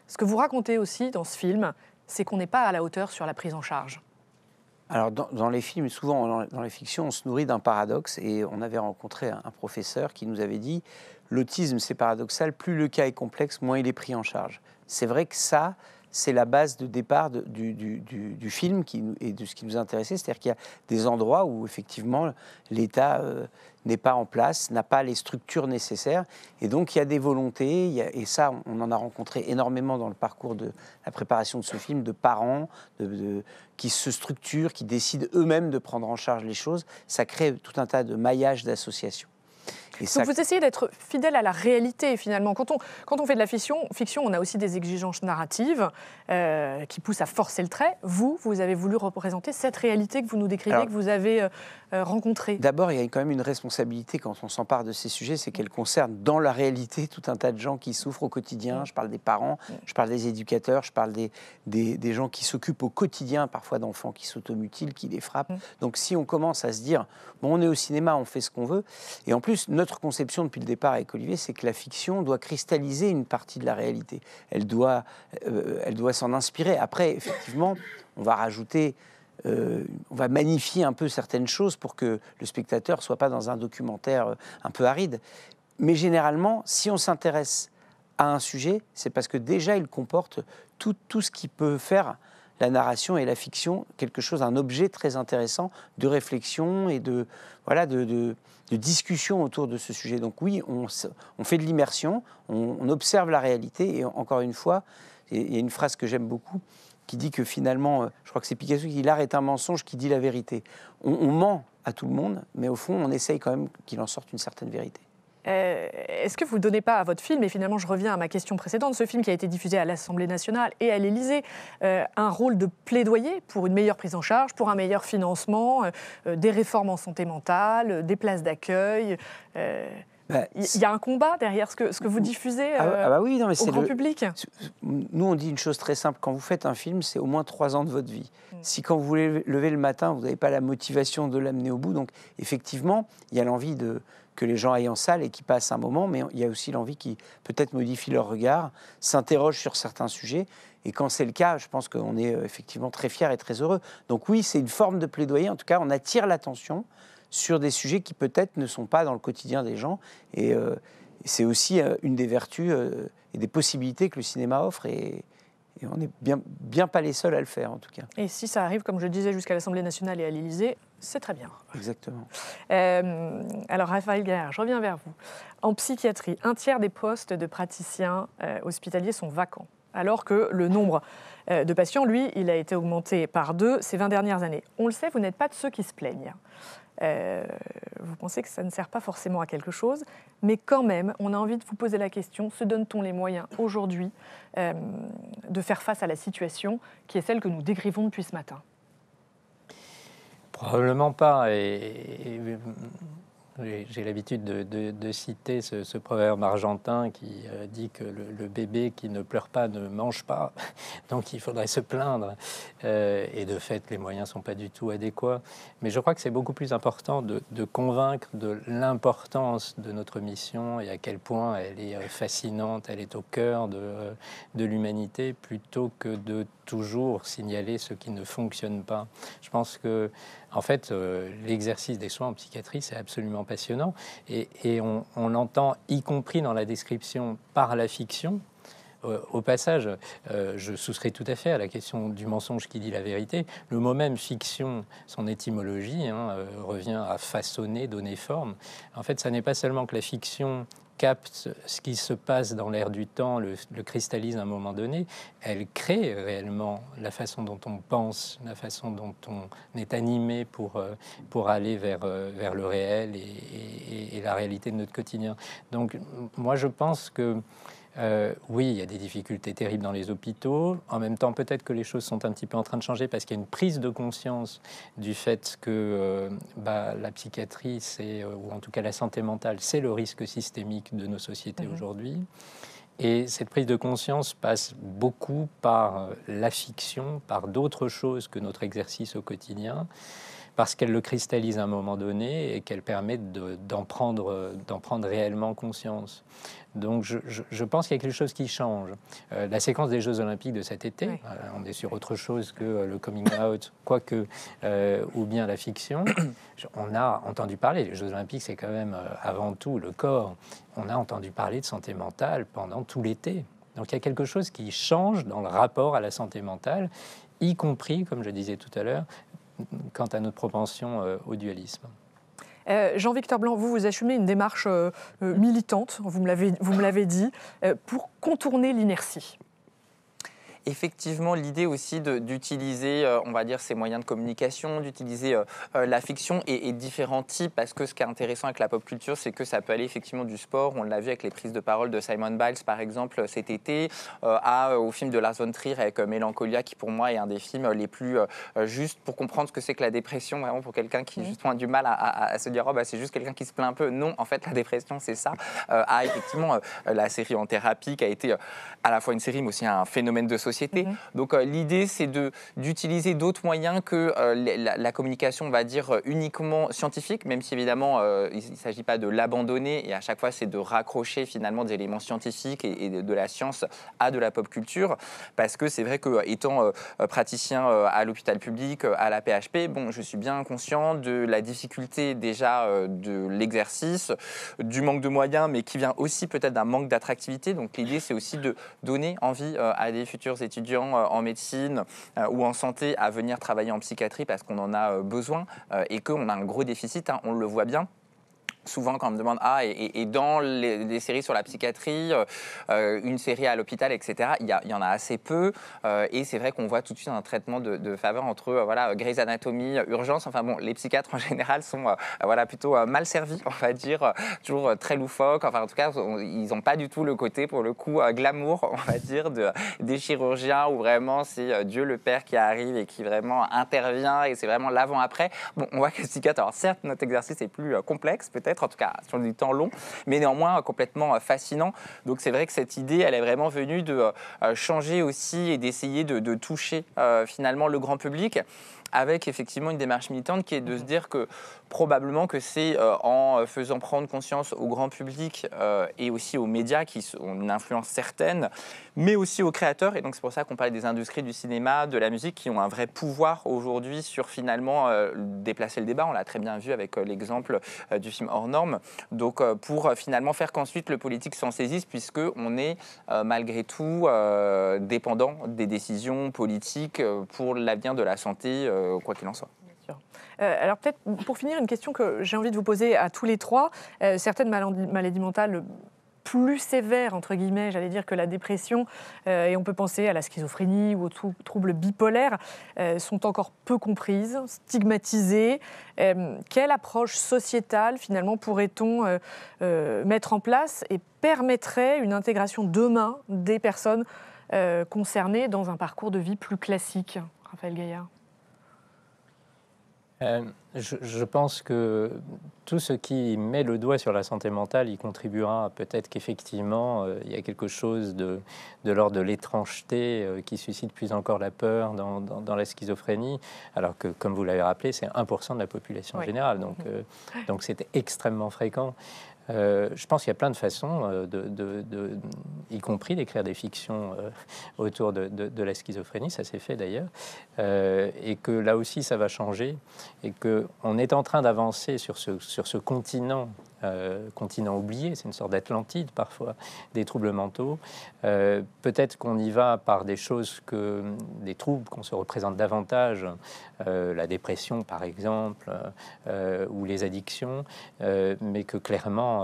Ce que vous racontez aussi dans ce film, c'est qu'on n'est pas à la hauteur sur la prise en charge. Alors, dans les films, souvent dans les fictions, on se nourrit d'un paradoxe. Et on avait rencontré un professeur qui nous avait dit « L'autisme, c'est paradoxal, plus le cas est complexe, moins il est pris en charge. » C'est vrai que ça, c'est la base de départ du film et de ce qui nous intéressait. C'est-à-dire qu'il y a des endroits où, effectivement, l'État n'est pas en place, n'a pas les structures nécessaires. Et donc, il y a des volontés. Et ça, on en a rencontré énormément dans le parcours de la préparation de ce film, de parents qui se structurent, qui décident eux-mêmes de prendre en charge les choses. Ça crée tout un tas de maillages d'associations. Donc vous essayez d'être fidèle à la réalité, finalement. Quand on fait de la fiction, on a aussi des exigences narratives qui poussent à forcer le trait. Vous avez voulu représenter cette réalité que vous nous décrivez, que vous avez rencontrée. D'abord, il y a quand même une responsabilité quand on s'empare de ces sujets, c'est qu'elle concerne dans la réalité tout un tas de gens qui souffrent au quotidien. Je parle des parents, je parle des éducateurs, je parle des gens qui s'occupent au quotidien, parfois d'enfants qui s'automutilent, qui les frappent. Donc si on commence à se dire, bon, on est au cinéma, on fait ce qu'on veut, et en plus, notre conception depuis le départ avec Olivier, c'est que la fiction doit cristalliser une partie de la réalité. Elle doit s'en inspirer. Après, effectivement, on va rajouter, on va magnifier un peu certaines choses pour que le spectateur ne soit pas dans un documentaire un peu aride. Mais généralement, si on s'intéresse à un sujet, c'est parce que déjà, il comporte tout ce qui peut faire la narration et la fiction, quelque chose, un objet très intéressant de réflexion et de discussion autour de ce sujet. Donc oui, on fait de l'immersion, on observe la réalité et encore une fois, il y a une phrase que j'aime beaucoup qui dit que finalement, je crois que c'est Picasso qui dit l'art est un mensonge qui dit la vérité. On ment à tout le monde, mais au fond, on essaye quand même qu'il en sorte une certaine vérité. Est-ce que vous ne donnez pas à votre film, et finalement je reviens à ma question précédente, ce film qui a été diffusé à l'Assemblée nationale et à l'Élysée, un rôle de plaidoyer pour une meilleure prise en charge, pour un meilleur financement, des réformes en santé mentale, des places d'accueil il y a un combat derrière ce que vous diffusez au grand public. Nous, on dit une chose très simple. Quand vous faites un film, c'est au moins 3 ans de votre vie. Si quand vous voulez lever le matin, vous n'avez pas la motivation de l'amener au bout, donc effectivement, il y a l'envie que les gens aillent en salle et qu'ils passent un moment, mais il y a aussi l'envie qu'ils peut-être modifient leur regard, s'interrogent sur certains sujets. Et quand c'est le cas, je pense qu'on est effectivement très fiers et très heureux. Donc oui, c'est une forme de plaidoyer. En tout cas, on attire l'attention sur des sujets qui peut-être ne sont pas dans le quotidien des gens. Et c'est aussi une des vertus et des possibilités que le cinéma offre. Et on n'est bien pas les seuls à le faire, en tout cas. Et si ça arrive, comme je disais, jusqu'à l'Assemblée nationale et à l'Élysée, c'est très bien. Exactement. Alors, Raphaël Guerre, je reviens vers vous. En psychiatrie, 1/3 des postes de praticiens hospitaliers sont vacants, alors que le nombre de patients, lui, il a été augmenté par 2 ces 20 dernières années. On le sait, vous n'êtes pas de ceux qui se plaignent. Vous pensez que ça ne sert pas forcément à quelque chose, mais quand même, on a envie de vous poser la question, se donne-t-on les moyens aujourd'hui de faire face à la situation qui est celle que nous décrivons depuis ce matin ? Probablement pas. J'ai l'habitude de citer ce proverbe argentin qui dit que le bébé qui ne pleure pas ne mange pas, donc il faudrait se plaindre. Et de fait, les moyens ne sont pas du tout adéquats. Mais je crois que c'est beaucoup plus important de convaincre de l'importance de notre mission et à quel point elle est fascinante, elle est au cœur de l'humanité, plutôt que de toujours signaler ce qui ne fonctionne pas. Je pense que en fait, l'exercice des soins en psychiatrie, c'est absolument passionnant. Et on l'entend, y compris dans la description par la fiction. Au passage, je souscris tout à fait à la question du mensonge qui dit la vérité. Le mot même fiction, son étymologie, revient à façonner, donner forme. En fait, ça n'est pas seulement que la fiction capte ce qui se passe dans l'air du temps, le cristallise à un moment donné, elle crée réellement la façon dont on pense, la façon dont on est animé pour aller vers le réel et la réalité de notre quotidien. Donc moi je pense que oui, il y a des difficultés terribles dans les hôpitaux. En même temps, peut-être que les choses sont un petit peu en train de changer parce qu'il y a une prise de conscience du fait que la psychiatrie, ou en tout cas la santé mentale, c'est le risque systémique de nos sociétés aujourd'hui. Et cette prise de conscience passe beaucoup par la fiction, par d'autres choses que notre exercice au quotidien, parce qu'elle le cristallise à un moment donné et qu'elle permet d'en prendre réellement conscience. Donc je pense qu'il y a quelque chose qui change. La séquence des Jeux Olympiques de cet été, on est sur autre chose que le coming out, quoique, ou bien la fiction. On a entendu parler, les Jeux Olympiques, c'est quand même avant tout le corps. On a entendu parler de santé mentale pendant tout l'été. Donc il y a quelque chose qui change dans le rapport à la santé mentale, y compris, comme je disais tout à l'heure, quant à notre propension au dualisme. Jean-Victor Blanc, vous assumez une démarche militante, vous me l'avez dit, pour contourner l'inertie. Effectivement, l'idée aussi d'utiliser, on va dire, ces moyens de communication, d'utiliser la fiction et différents types, parce que ce qui est intéressant avec la pop culture, c'est que ça peut aller effectivement du sport, on l'a vu avec les prises de parole de Simone Biles, par exemple, cet été, au film de Lars von Trier avec Mélancolia, qui pour moi est un des films les plus justes pour comprendre ce que c'est que la dépression, vraiment pour quelqu'un qui justement a du mal à se dire « oh, c'est juste quelqu'un qui se plaint un peu ». Non, en fait, la dépression, c'est ça. Effectivement, la série En thérapie, qui a été à la fois une série, mais aussi un phénomène de société. Donc l'idée, c'est d'utiliser d'autres moyens que la communication, on va dire, uniquement scientifique, même si évidemment, il ne s'agit pas de l'abandonner, et à chaque fois, c'est de raccrocher finalement des éléments scientifiques et de la science à de la pop culture, parce que c'est vrai qu'étant praticien à l'hôpital public, à la PHP, je suis bien conscient de la difficulté déjà de l'exercice, du manque de moyens, mais qui vient aussi peut-être d'un manque d'attractivité. Donc l'idée, c'est aussi de donner envie à des futurs étudiants en médecine ou en santé à venir travailler en psychiatrie parce qu'on en a besoin et qu'on a un gros déficit, on le voit bien. souvent quand on me demande et dans les séries sur la psychiatrie, une série à l'hôpital, etc., il y en a assez peu. Et c'est vrai qu'on voit tout de suite un traitement de faveur entre Grey's Anatomy, Urgence. Enfin bon, les psychiatres en général sont plutôt mal servis, on va dire, toujours très loufoques. Enfin en tout cas, ils n'ont pas du tout le côté, pour le coup, glamour, on va dire, des chirurgiens où vraiment c'est Dieu le Père qui arrive et qui vraiment intervient et c'est vraiment l'avant-après. Bon, on voit que le psychiatre, alors certes, notre exercice est plus complexe peut-être, en tout cas sur du temps long, mais néanmoins complètement fascinant. Donc c'est vrai que cette idée, elle est vraiment venue de changer aussi et d'essayer de toucher finalement le grand public, avec effectivement une démarche militante qui est de se dire que probablement que c'est en faisant prendre conscience au grand public et aussi aux médias qui ont une influence certaine, mais aussi aux créateurs. Et donc c'est pour ça qu'on parle des industries du cinéma, de la musique, qui ont un vrai pouvoir aujourd'hui sur finalement déplacer le débat. On l'a très bien vu avec l'exemple du film Hors Normes. Donc pour finalement faire qu'ensuite le politique s'en saisisse, puisqu'on est malgré tout dépendant des décisions politiques pour l'avenir de la santé, quoi qu'il en soit. Alors peut-être pour finir, une question que j'ai envie de vous poser à tous les trois. Certaines maladies mentales plus sévères, entre guillemets, j'allais dire, que la dépression, et on peut penser à la schizophrénie ou aux troubles bipolaires, sont encore peu comprises, stigmatisées. Quelle approche sociétale, finalement, pourrait-on mettre en place et permettrait une intégration demain des personnes concernées dans un parcours de vie plus classique? Raphaël Gaillard. Je pense que tout ce qui met le doigt sur la santé mentale y contribuera. Peut-être qu'effectivement, il y a quelque chose de l'ordre de l'étrangeté qui suscite plus encore la peur dans la schizophrénie, alors que, comme vous l'avez rappelé, c'est 1% de la population générale, donc c'est extrêmement fréquent. Je pense qu'il y a plein de façons, y compris d'écrire des fictions autour de la schizophrénie, ça s'est fait d'ailleurs, et que là aussi ça va changer, et qu'on est en train d'avancer sur ce continent oublié, c'est une sorte d'Atlantide parfois, des troubles mentaux. Peut-être qu'on y va par des troubles qu'on se représente davantage, la dépression par exemple, ou les addictions, mais que clairement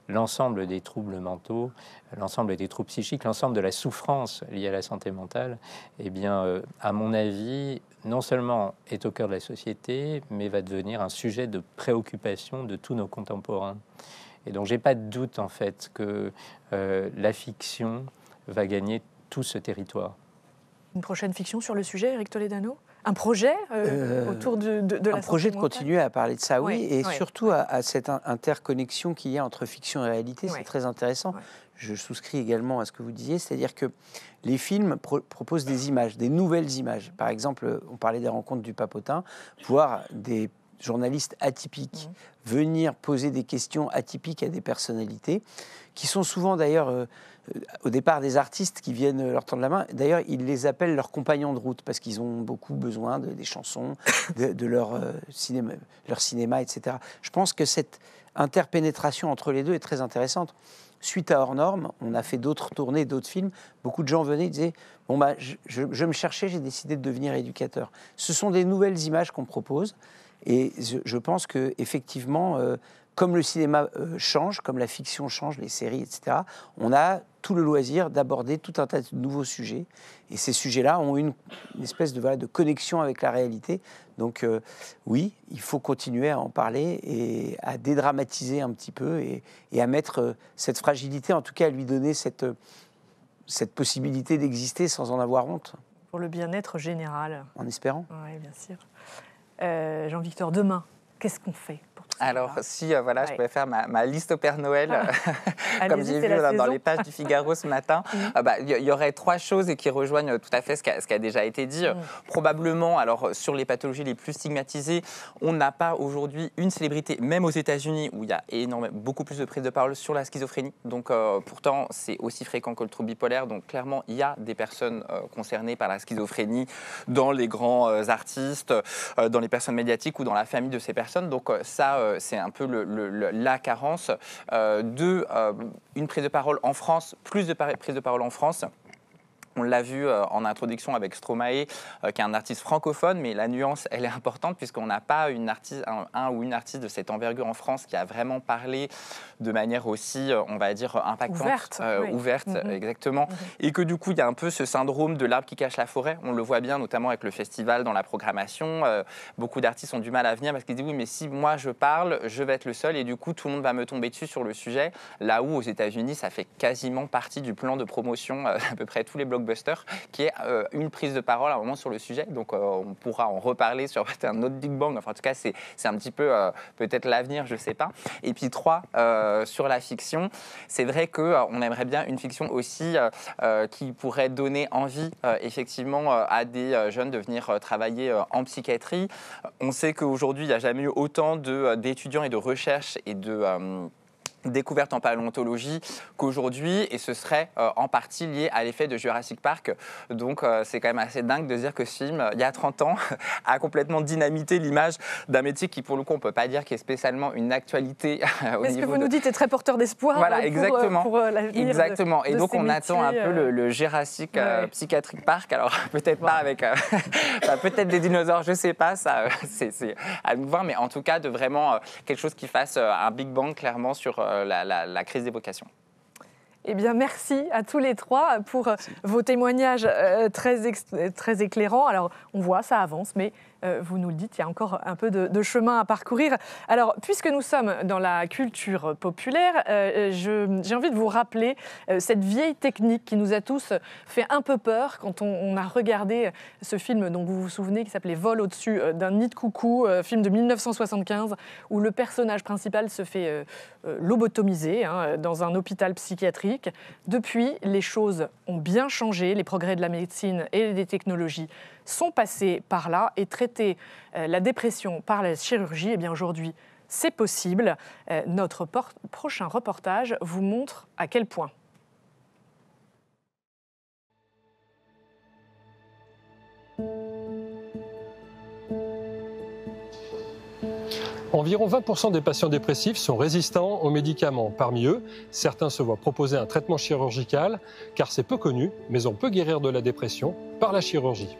l'ensemble des troubles mentaux, l'ensemble des troubles psychiques, l'ensemble de la souffrance liée à la santé mentale, eh bien, à mon avis, non seulement est au cœur de la société, mais va devenir un sujet de préoccupation de tous nos contemporains. Et donc, j'ai pas de doute, en fait, que la fiction va gagner tout ce territoire. Une prochaine fiction sur le sujet, Éric Toledano? Un projet autour de la santé Un projet de mentale? continuer à parler de ça, oui, et ouais. surtout à cette interconnexion qu'il y a entre fiction et réalité, c'est très intéressant. Ouais. Je souscris également à ce que vous disiez, c'est-à-dire que les films proposent des images, des nouvelles images. Par exemple, on parlait des rencontres du Papotin, voir des journalistes atypiques venir poser des questions atypiques à des personnalités, qui sont souvent d'ailleurs au départ des artistes qui viennent leur tendre la main. D'ailleurs, ils les appellent leurs compagnons de route parce qu'ils ont beaucoup besoin des chansons, de leur cinéma, etc. Je pense que cette interpénétration entre les deux est très intéressante. Suite à Hors Normes, on a fait d'autres tournées, d'autres films. Beaucoup de gens venaient et disaient « Bon, je me cherchais, j'ai décidé de devenir éducateur ». Ce sont des nouvelles images qu'on propose. Et je pense qu'effectivement, comme le cinéma change, comme la fiction change, les séries, etc., on a tout le loisir d'aborder tout un tas de nouveaux sujets. Et ces sujets-là ont une espèce de connexion avec la réalité. Donc oui, il faut continuer à en parler et à dédramatiser un petit peu et à mettre cette fragilité, en tout cas à lui donner cette possibilité d'exister sans en avoir honte. Pour le bien-être général. En espérant. Oui, bien sûr. Jean-Victor, demain, qu'est-ce qu'on fait pour tout ça? Alors, si je pouvais faire ma liste au Père Noël, comme j'ai vu dans les pages du Figaro ce matin, il y aurait 3 choses qui rejoignent tout à fait ce qui a déjà été dit. Probablement, alors sur les pathologies les plus stigmatisées, on n'a pas aujourd'hui une célébrité, même aux États-Unis, où il y a beaucoup plus de prise de parole sur la schizophrénie. Donc, pourtant, c'est aussi fréquent que le trouble bipolaire. Donc, clairement, il y a des personnes concernées par la schizophrénie dans les grands artistes, dans les personnes médiatiques ou dans la famille de ces personnes. Donc, ça, c'est un peu la carence. Une prise de parole en France, plus de prise de parole en France. On l'a vu en introduction avec Stromae, qui est un artiste francophone, mais la nuance, elle est importante puisqu'on n'a pas un ou une artiste de cette envergure en France qui a vraiment parlé de manière aussi, on va dire, impactante. Ouverte, exactement. Et que du coup, il y a un peu ce syndrome de l'arbre qui cache la forêt. On le voit bien, notamment avec le festival dans la programmation. Beaucoup d'artistes ont du mal à venir parce qu'ils disent oui, mais si moi je parle, je vais être le seul et du coup, tout le monde va me tomber dessus sur le sujet. Là où aux États-Unis, ça fait quasiment partie du plan de promotion à peu près tous les blockbusters, qui est une prise de parole à un moment sur le sujet. Donc on pourra en reparler sur un autre Big Bang. Enfin, en tout cas, c'est un petit peu peut-être l'avenir, je ne sais pas. Et puis 3, sur la fiction, c'est vrai qu'on aimerait bien une fiction aussi qui pourrait donner envie effectivement à des jeunes de venir travailler en psychiatrie. On sait qu'aujourd'hui, il n'y a jamais eu autant d'étudiants et de recherches et de découverte en paléontologie qu'aujourd'hui, et ce serait en partie lié à l'effet de Jurassic Park. Donc c'est quand même assez dingue de dire que ce film, il y a 30 ans, a complètement dynamité l'image d'un métier qui, pour le coup, on ne peut pas dire qu'il est spécialement une actualité au niveau. Ce que vous nous dites est très porteur d'espoir. Voilà, exactement. Pour l'avenir. Exactement. Et donc on métiers, attend un peu le Jurassic Psychiatric Park. Alors peut-être pas avec peut-être des dinosaures, je ne sais pas, ça c'est à nous voir, mais en tout cas de vraiment quelque chose qui fasse un Big Bang clairement sur la crise des vocations. Eh bien, merci à tous les trois pour vos témoignages très éclairants. Alors, on voit, ça avance, mais vous nous le dites, il y a encore un peu de chemin à parcourir. Alors, puisque nous sommes dans la culture populaire, j'ai envie de vous rappeler cette vieille technique qui nous a tous fait un peu peur quand on a regardé ce film dont vous vous souvenez, qui s'appelait Vol au-dessus d'un nid de coucou, film de 1975, où le personnage principal se fait lobotomiser dans un hôpital psychiatrique. Depuis, les choses ont bien changé, les progrès de la médecine et des technologies sont passés par là, et traiter la dépression par la chirurgie, eh bien aujourd'hui, c'est possible. Notre prochain reportage vous montre à quel point. Environ 20% des patients dépressifs sont résistants aux médicaments. Parmi eux, certains se voient proposer un traitement chirurgical, car c'est peu connu, mais on peut guérir de la dépression par la chirurgie.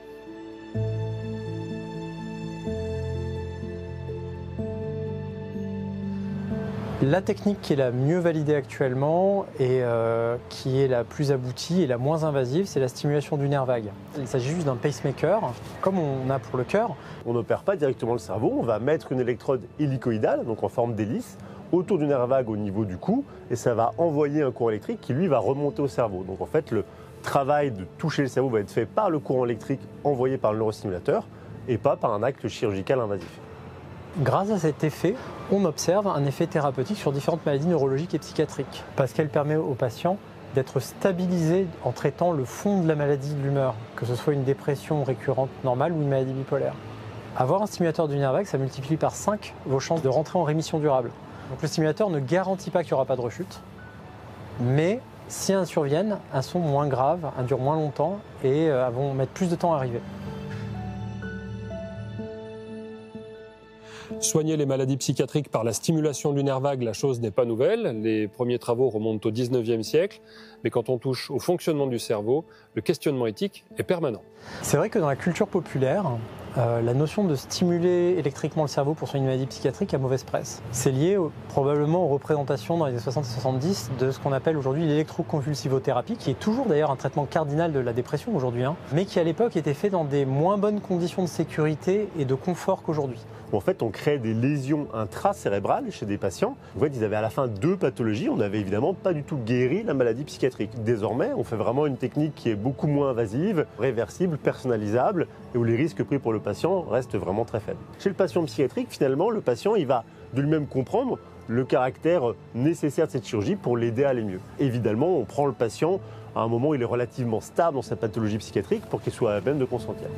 La technique qui est la mieux validée actuellement et qui est la plus aboutie et la moins invasive, c'est la stimulation du nerf vague. Il s'agit juste d'un pacemaker, comme on a pour le cœur. On n'opère pas directement le cerveau, on va mettre une électrode hélicoïdale, donc en forme d'hélice, autour du nerf vague au niveau du cou, et ça va envoyer un courant électrique qui, lui, va remonter au cerveau. Donc en fait, le travail de toucher le cerveau va être fait par le courant électrique envoyé par le neurostimulateur et pas par un acte chirurgical invasif. Grâce à cet effet, on observe un effet thérapeutique sur différentes maladies neurologiques et psychiatriques, parce qu'elle permet aux patients d'être stabilisés en traitant le fond de la maladie de l'humeur, que ce soit une dépression récurrente normale ou une maladie bipolaire. Avoir un stimulateur du nerf vague, ça multiplie par 5 vos chances de rentrer en rémission durable. Donc le stimulateur ne garantit pas qu'il n'y aura pas de rechute, mais si elles surviennent, elles sont moins graves, elles durent moins longtemps et vont mettre plus de temps à arriver. Soigner les maladies psychiatriques par la stimulation du nerf vague, la chose n'est pas nouvelle. Les premiers travaux remontent au XIXe siècle. Mais quand on touche au fonctionnement du cerveau, le questionnement éthique est permanent. C'est vrai que dans la culture populaire, la notion de stimuler électriquement le cerveau pour soigner une maladie psychiatrique a mauvaise presse. C'est lié probablement aux représentations dans les années 60 et 70 de ce qu'on appelle aujourd'hui l'électroconvulsivothérapie, qui est toujours d'ailleurs un traitement cardinal de la dépression aujourd'hui, mais qui à l'époque était fait dans des moins bonnes conditions de sécurité et de confort qu'aujourd'hui. En fait, on crée des lésions intracérébrales chez des patients. En fait, ils avaient à la fin 2 pathologies. On n'avait évidemment pas du tout guéri la maladie psychiatrique. Désormais, on fait vraiment une technique qui est beaucoup moins invasive, réversible, personnalisable, et où les risques pris pour le patient restent vraiment très faibles. Chez le patient psychiatrique, finalement, le patient, il va de lui-même comprendre le caractère nécessaire de cette chirurgie pour l'aider à aller mieux. Évidemment, on prend le patient à un moment où il est relativement stable dans sa pathologie psychiatrique pour qu'il soit à même de consentir.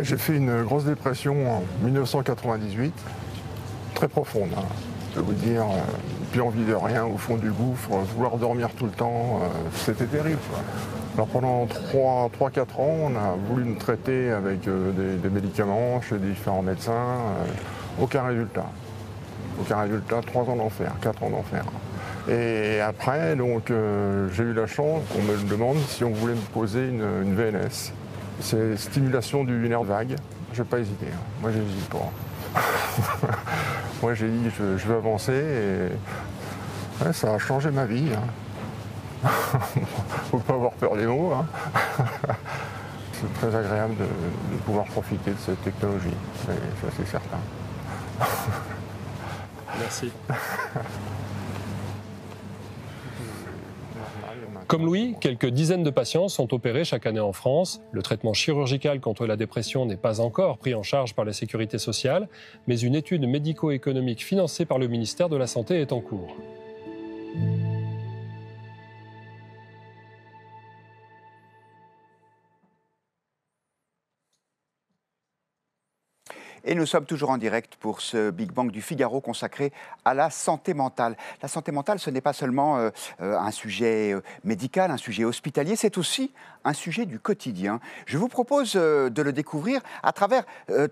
J'ai fait une grosse dépression en 1998, très profonde, je peux vous dire, plus envie de rien au fond du gouffre, vouloir dormir tout le temps, c'était terrible. Alors pendant 3-4 ans, on a voulu me traiter avec des médicaments chez différents médecins, aucun résultat. Aucun résultat, 3 ans d'enfer, 4 ans d'enfer. Et après, donc, j'ai eu la chance qu'on me demande si on voulait me poser une VNS. C'est stimulation du nerf vague. Je n'ai pas hésité. Moi, j'hésite pas. Moi, j'ai dit, je veux avancer et ouais, ça a changé ma vie. Faut pas avoir peur des mots. C'est très agréable de pouvoir profiter de cette technologie. Ça, c'est certain. Merci. Comme Louis, quelques dizaines de patients sont opérés chaque année en France. Le traitement chirurgical contre la dépression n'est pas encore pris en charge par la Sécurité sociale, mais une étude médico-économique financée par le ministère de la Santé est en cours. Et nous sommes toujours en direct pour ce Big Bang du Figaro consacré à la santé mentale. La santé mentale, ce n'est pas seulement un sujet médical, un sujet hospitalier, c'est aussi un sujet du quotidien. Je vous propose de le découvrir à travers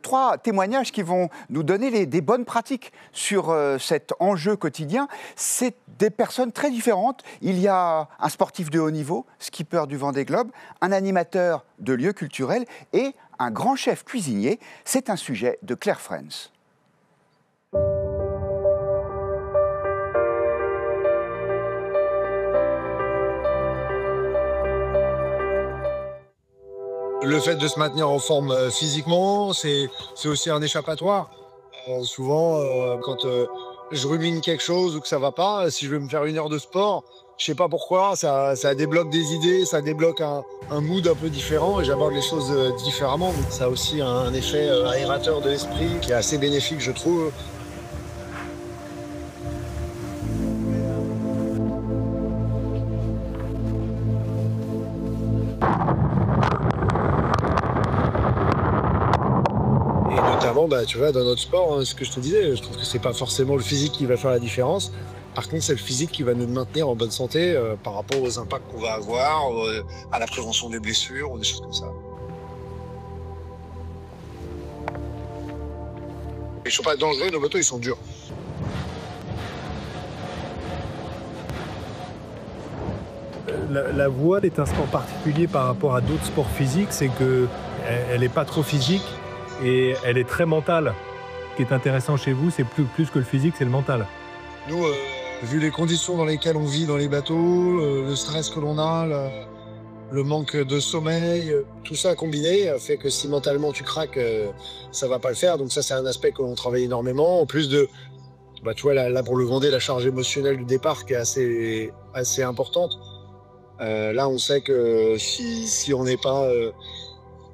3 témoignages qui vont nous donner des bonnes pratiques sur cet enjeu quotidien. C'est des personnes très différentes. Il y a un sportif de haut niveau, skipper du Vendée Globe, un animateur de lieux culturels et un grand chef cuisinier. C'est un sujet de Claire Frens. Le fait de se maintenir en forme physiquement, c'est aussi un échappatoire. Souvent, quand je rumine quelque chose ou que ça va pas, si je veux me faire 1 heure de sport, je sais pas pourquoi, ça débloque des idées, ça débloque un mood un peu différent et j'aborde les choses différemment. Donc ça a aussi un effet aérateur de l'esprit qui est assez bénéfique, je trouve. Bah, tu vois, dans notre sport, ce que je te disais, je trouve que c'est pas forcément le physique qui va faire la différence. Par contre, c'est le physique qui va nous maintenir en bonne santé par rapport aux impacts qu'on va avoir, à la prévention des blessures ou des choses comme ça. Ils sont pas dangereux, nos bateaux, ils sont durs. La voile est un sport particulier par rapport à d'autres sports physiques, c'est qu'elle n'est pas trop physique. Et elle est très mentale. Ce qui est intéressant chez vous, c'est plus que le physique, c'est le mental. Nous, vu les conditions dans lesquelles on vit dans les bateaux, le stress que l'on a, le manque de sommeil, tout ça combiné fait que si mentalement tu craques, ça va pas le faire. Donc ça, c'est un aspect que l'on travaille énormément. En plus de, bah, tu vois, là pour le Vendée, la charge émotionnelle du départ qui est assez importante. Là, on sait que si on n'est pas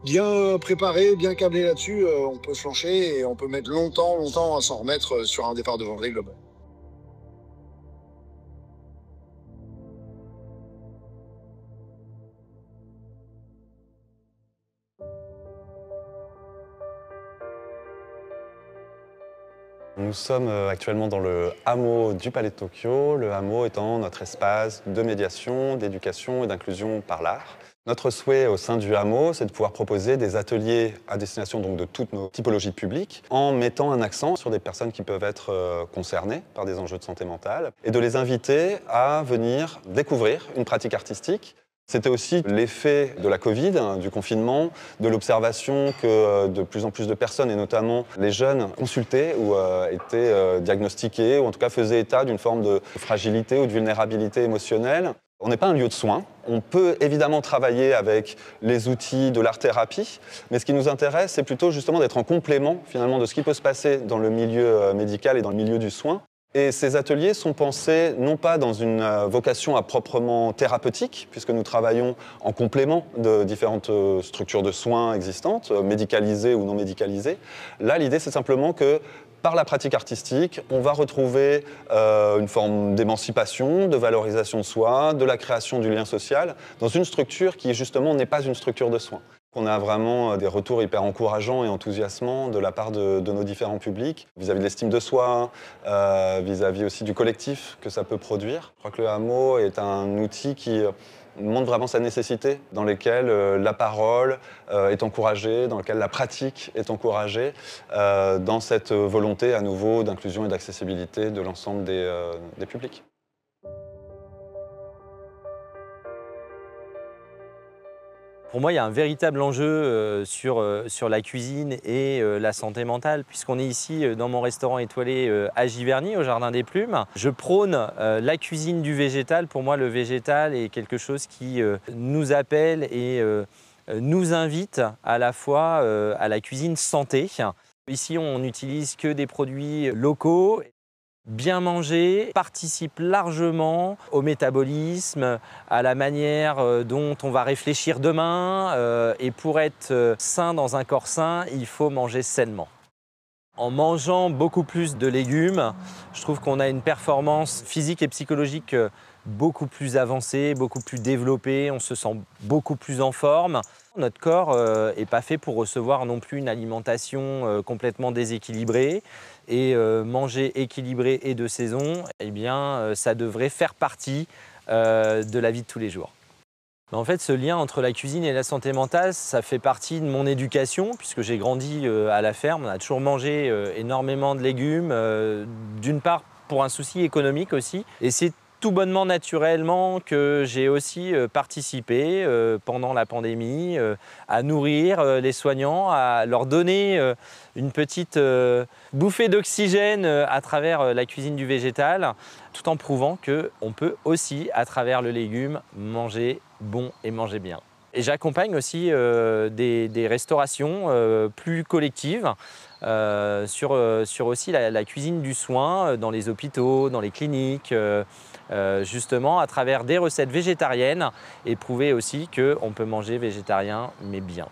bien préparé, bien câblé là-dessus, on peut flancher et on peut mettre longtemps à s'en remettre sur un départ de Vendée Globe. Nous sommes actuellement dans le hameau du Palais de Tokyo, le hameau étant notre espace de médiation, d'éducation et d'inclusion par l'art. Notre souhait au sein du hameau, c'est de pouvoir proposer des ateliers à destination donc, de toutes nos typologies publiques en mettant un accent sur des personnes qui peuvent être concernées par des enjeux de santé mentale et de les inviter à venir découvrir une pratique artistique. C'était aussi l'effet de la Covid, du confinement, de l'observation que de plus en plus de personnes, et notamment les jeunes, consultaient ou étaient diagnostiqués, ou en tout cas faisaient état d'une forme de fragilité ou de vulnérabilité émotionnelle. On n'est pas un lieu de soins. On peut évidemment travailler avec les outils de l'art-thérapie, mais ce qui nous intéresse, c'est plutôt justement d'être en complément finalement de ce qui peut se passer dans le milieu médical et dans le milieu du soin. Et ces ateliers sont pensés non pas dans une vocation à proprement thérapeutique, puisque nous travaillons en complément de différentes structures de soins existantes, médicalisées ou non médicalisées. Là, l'idée, c'est simplement que par la pratique artistique, on va retrouver une forme d'émancipation, de valorisation de soi, de la création du lien social, dans une structure qui, justement, n'est pas une structure de soins. On a vraiment des retours hyper encourageants et enthousiasmants de la part de nos différents publics, vis-à-vis de l'estime de soi, vis-à-vis aussi du collectif que ça peut produire. Je crois que le hameau est un outil qui montre vraiment sa nécessité, dans lequel la parole est encouragée, dans lequel la pratique est encouragée, dans cette volonté à nouveau d'inclusion et d'accessibilité de l'ensemble des publics. Pour moi, il y a un véritable enjeu sur la cuisine et la santé mentale, puisqu'on est ici dans mon restaurant étoilé à Giverny, au Jardin des Plumes. Je prône la cuisine du végétal. Pour moi, le végétal est quelque chose qui nous appelle et nous invite à la fois à la cuisine santé. Ici, on n'utilise que des produits locaux. Bien manger participe largement au métabolisme, à la manière dont on va réfléchir demain. Et pour être sain dans un corps sain, il faut manger sainement. En mangeant beaucoup plus de légumes, je trouve qu'on a une performance physique et psychologique beaucoup plus avancée, beaucoup plus développée. On se sent beaucoup plus en forme. Notre corps n'est pas fait pour recevoir non plus une alimentation complètement déséquilibrée. Et manger équilibré et de saison, eh bien, ça devrait faire partie de la vie de tous les jours. En fait, ce lien entre la cuisine et la santé mentale, ça fait partie de mon éducation, puisque j'ai grandi à la ferme. On a toujours mangé énormément de légumes, d'une part pour un souci économique aussi. Et c'est tout bonnement naturellement que j'ai aussi participé pendant la pandémie à nourrir les soignants, à leur donner une petite bouffée d'oxygène à travers la cuisine du végétal, tout en prouvant qu'on peut aussi, à travers le légume, manger bon et manger bien. Et j'accompagne aussi des restaurations plus collectives sur aussi la cuisine du soin dans les hôpitaux, dans les cliniques, justement à travers des recettes végétariennes et prouver aussi qu'on peut manger végétarien mais bien.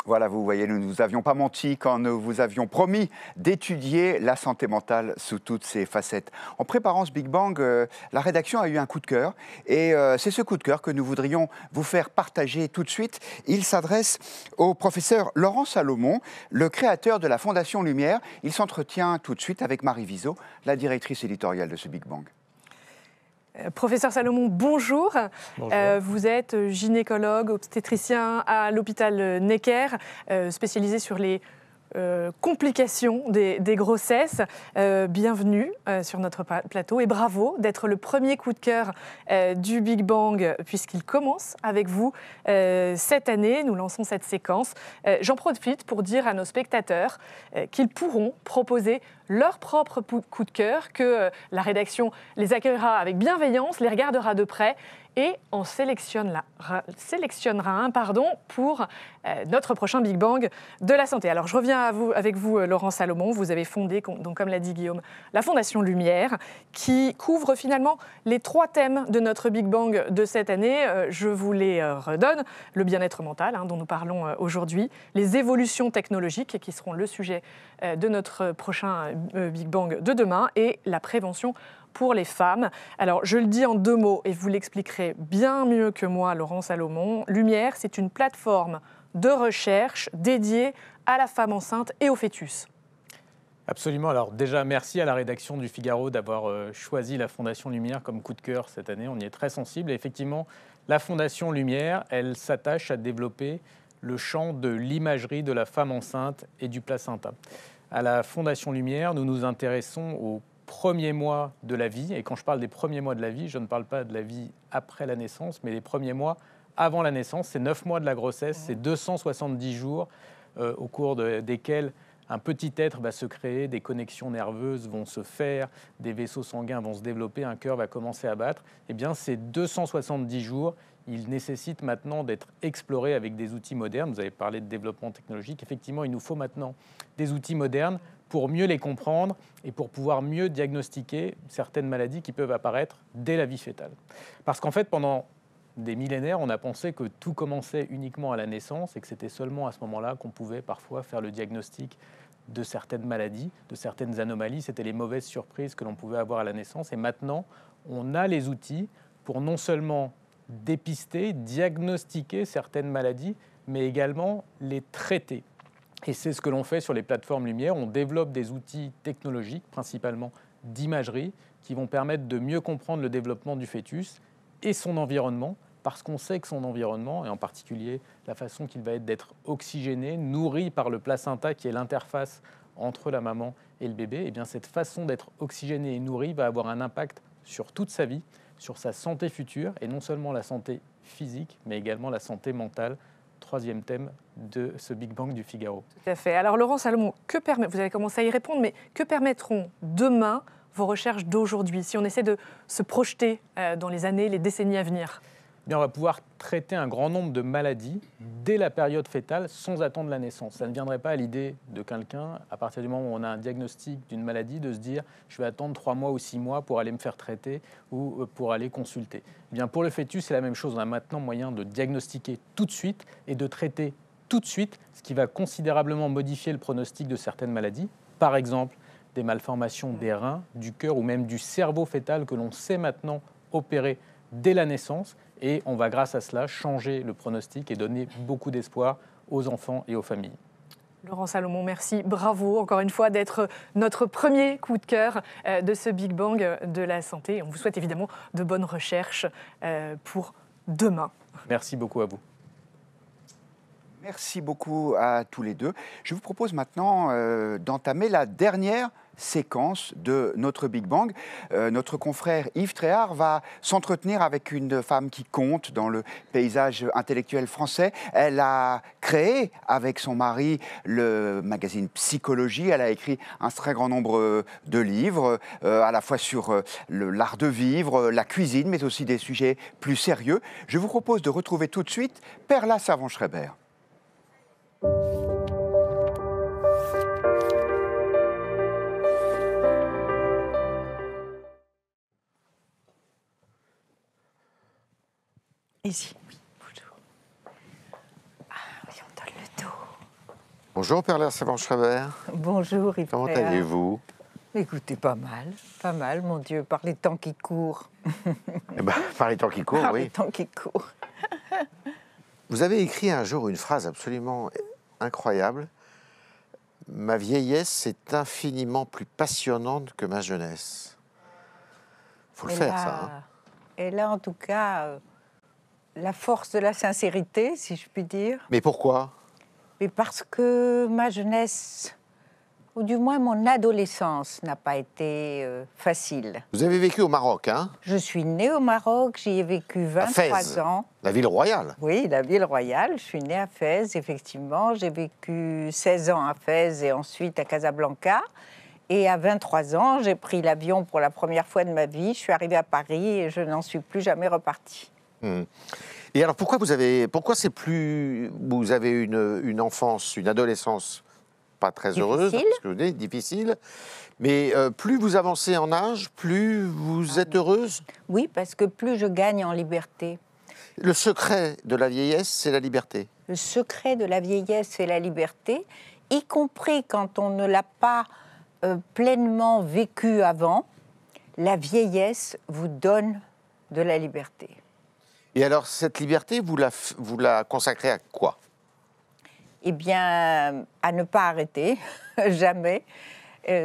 Voilà, vous voyez, nous ne vous avions pas menti quand nous vous avions promis d'étudier la santé mentale sous toutes ses facettes. En préparant ce Big Bang, la rédaction a eu un coup de cœur et c'est ce coup de cœur que nous voudrions vous faire partager tout de suite. Il s'adresse au professeur Laurent Salomon, le créateur de la Fondation Lumière. Il s'entretient tout de suite avec Marie Viseau, la directrice éditoriale de ce Big Bang. Professeur Salomon, bonjour. Bonjour. Vous êtes gynécologue, obstétricien à l'hôpital Necker, spécialisé sur les complications des grossesses. Bienvenue sur notre plateau et bravo d'être le premier coup de cœur du Big Bang puisqu'il commence avec vous cette année. Nous lançons cette séquence. J'en profite pour dire à nos spectateurs qu'ils pourront proposer leur propre coup de cœur, que la rédaction les accueillera avec bienveillance, les regardera de près et en sélectionnera un pour notre prochain Big Bang de la santé. Alors je reviens avec vous, Laurent Salomon. Vous avez fondé, donc, comme l'a dit Guillaume, la Fondation Lumière, qui couvre finalement les 3 thèmes de notre Big Bang de cette année. Je vous les redonne. Le bien-être mental, dont nous parlons aujourd'hui, les évolutions technologiques, qui seront le sujet de notre prochain Big Bang de demain, et la prévention pour les femmes. Alors, je le dis en 2 mots et vous l'expliquerez bien mieux que moi, Laurent Salomon. Lumière, c'est une plateforme de recherche dédiée à la femme enceinte et au fœtus. Absolument. Alors déjà, merci à la rédaction du Figaro d'avoir choisi la Fondation Lumière comme coup de cœur cette année. On y est très sensible. Et effectivement, la Fondation Lumière, elle s'attache à développer le champ de l'imagerie de la femme enceinte et du placenta. À la Fondation Lumière, nous nous intéressons aux premiers mois de la vie. Et quand je parle des premiers mois de la vie, je ne parle pas de la vie après la naissance, mais les premiers mois avant la naissance. C'est 9 mois de la grossesse, c'est 270 jours au cours desquels un petit être va se créer, des connexions nerveuses vont se faire, des vaisseaux sanguins vont se développer, un cœur va commencer à battre. Eh bien, ces 270 jours, ils nécessitent maintenant d'être explorés avec des outils modernes. Vous avez parlé de développement technologique. Effectivement, il nous faut maintenant des outils modernes pour mieux les comprendre et pour pouvoir mieux diagnostiquer certaines maladies qui peuvent apparaître dès la vie fœtale. Parce qu'en fait, pendant des millénaires, on a pensé que tout commençait uniquement à la naissance et que c'était seulement à ce moment-là qu'on pouvait parfois faire le diagnostic de certaines maladies, de certaines anomalies. C'était les mauvaises surprises que l'on pouvait avoir à la naissance. Et maintenant, on a les outils pour non seulement dépister, diagnostiquer certaines maladies, mais également les traiter. Et c'est ce que l'on fait sur les plateformes Lumière. On développe des outils technologiques, principalement d'imagerie, qui vont permettre de mieux comprendre le développement du fœtus et son environnement, parce qu'on sait que son environnement, et en particulier la façon qu'il va être d'être oxygéné, nourri par le placenta, qui est l'interface entre la maman et le bébé, et bien cette façon d'être oxygéné et nourri va avoir un impact sur toute sa vie, sur sa santé future, et non seulement la santé physique, mais également la santé mentale. Troisième thème de ce Big Bang du Figaro. Tout à fait. Alors Laurent Salomon, vous avez commencé à y répondre, mais que permettront demain vos recherches d'aujourd'hui, si on essaie de se projeter dans les années, les décennies à venir? Bien, on va pouvoir traiter un grand nombre de maladies dès la période fœtale sans attendre la naissance. Ça ne viendrait pas à l'idée de quelqu'un, à partir du moment où on a un diagnostic d'une maladie, de se dire « je vais attendre 3 mois ou 6 mois pour aller me faire traiter ou pour aller consulter ». Bien, pour le fœtus, c'est la même chose. On a maintenant moyen de diagnostiquer tout de suite et de traiter tout de suite, ce qui va considérablement modifier le pronostic de certaines maladies. Par exemple, des malformations des reins, du cœur ou même du cerveau fœtal que l'on sait maintenant opérer dès la naissance. Et on va, grâce à cela, changer le pronostic et donner beaucoup d'espoir aux enfants et aux familles. Laurent Salomon, merci. Bravo, encore une fois, d'être notre premier coup de cœur de ce Big Bang de la santé. On vous souhaite évidemment de bonnes recherches pour demain. Merci beaucoup à vous. Merci beaucoup à tous les deux. Je vous propose maintenant d'entamer la dernière séquence de notre Big Bang. Notre confrère Yves Tréhard va s'entretenir avec une femme qui compte dans le paysage intellectuel français. Elle a créé avec son mari le magazine Psychologie. Elle a écrit un très grand nombre de livres, à la fois sur l'art de vivre, la cuisine, mais aussi des sujets plus sérieux. Je vous propose de retrouver tout de suite Perla Savant-Schreiber. Ici. Oui, bonjour. Ah oui, on donne le dos. Bonjour Perla Savant-Schreiber. Bonjour Yves. Comment allez-vous? Écoutez, pas mal, mon Dieu, par les temps qui courent. Eh ben, par les temps qui courent, par oui. les temps qui courent. Vous avez écrit un jour une phrase absolument incroyable. Ma vieillesse est infiniment plus passionnante que ma jeunesse. Faut le faire, ça. Hein. Et là, en tout cas, la force de la sincérité, si je puis dire. Mais pourquoi? Mais parce que ma jeunesse, ou du moins mon adolescence, n'a pas été facile. Vous avez vécu au Maroc, hein? Je suis née au Maroc, j'y ai vécu 23 ans. La ville royale? Oui, la ville royale. Je suis née à Fès, effectivement. J'ai vécu 16 ans à Fès et ensuite à Casablanca. Et à 23 ans, j'ai pris l'avion pour la première fois de ma vie. Je suis arrivée à Paris et je n'en suis plus jamais repartie. Et alors, pourquoi vous avez une enfance, une adolescence pas très heureuse, parce que vous dites difficile, mais plus vous avancez en âge, plus vous êtes heureuse? Oui, parce que plus je gagne en liberté. Le secret de la vieillesse, c'est la liberté. Le secret de la vieillesse, c'est la liberté, y compris quand on ne l'a pas pleinement vécu avant. La vieillesse vous donne de la liberté. Et alors, cette liberté, vous la consacrez à quoi? Eh bien, à ne pas arrêter, jamais.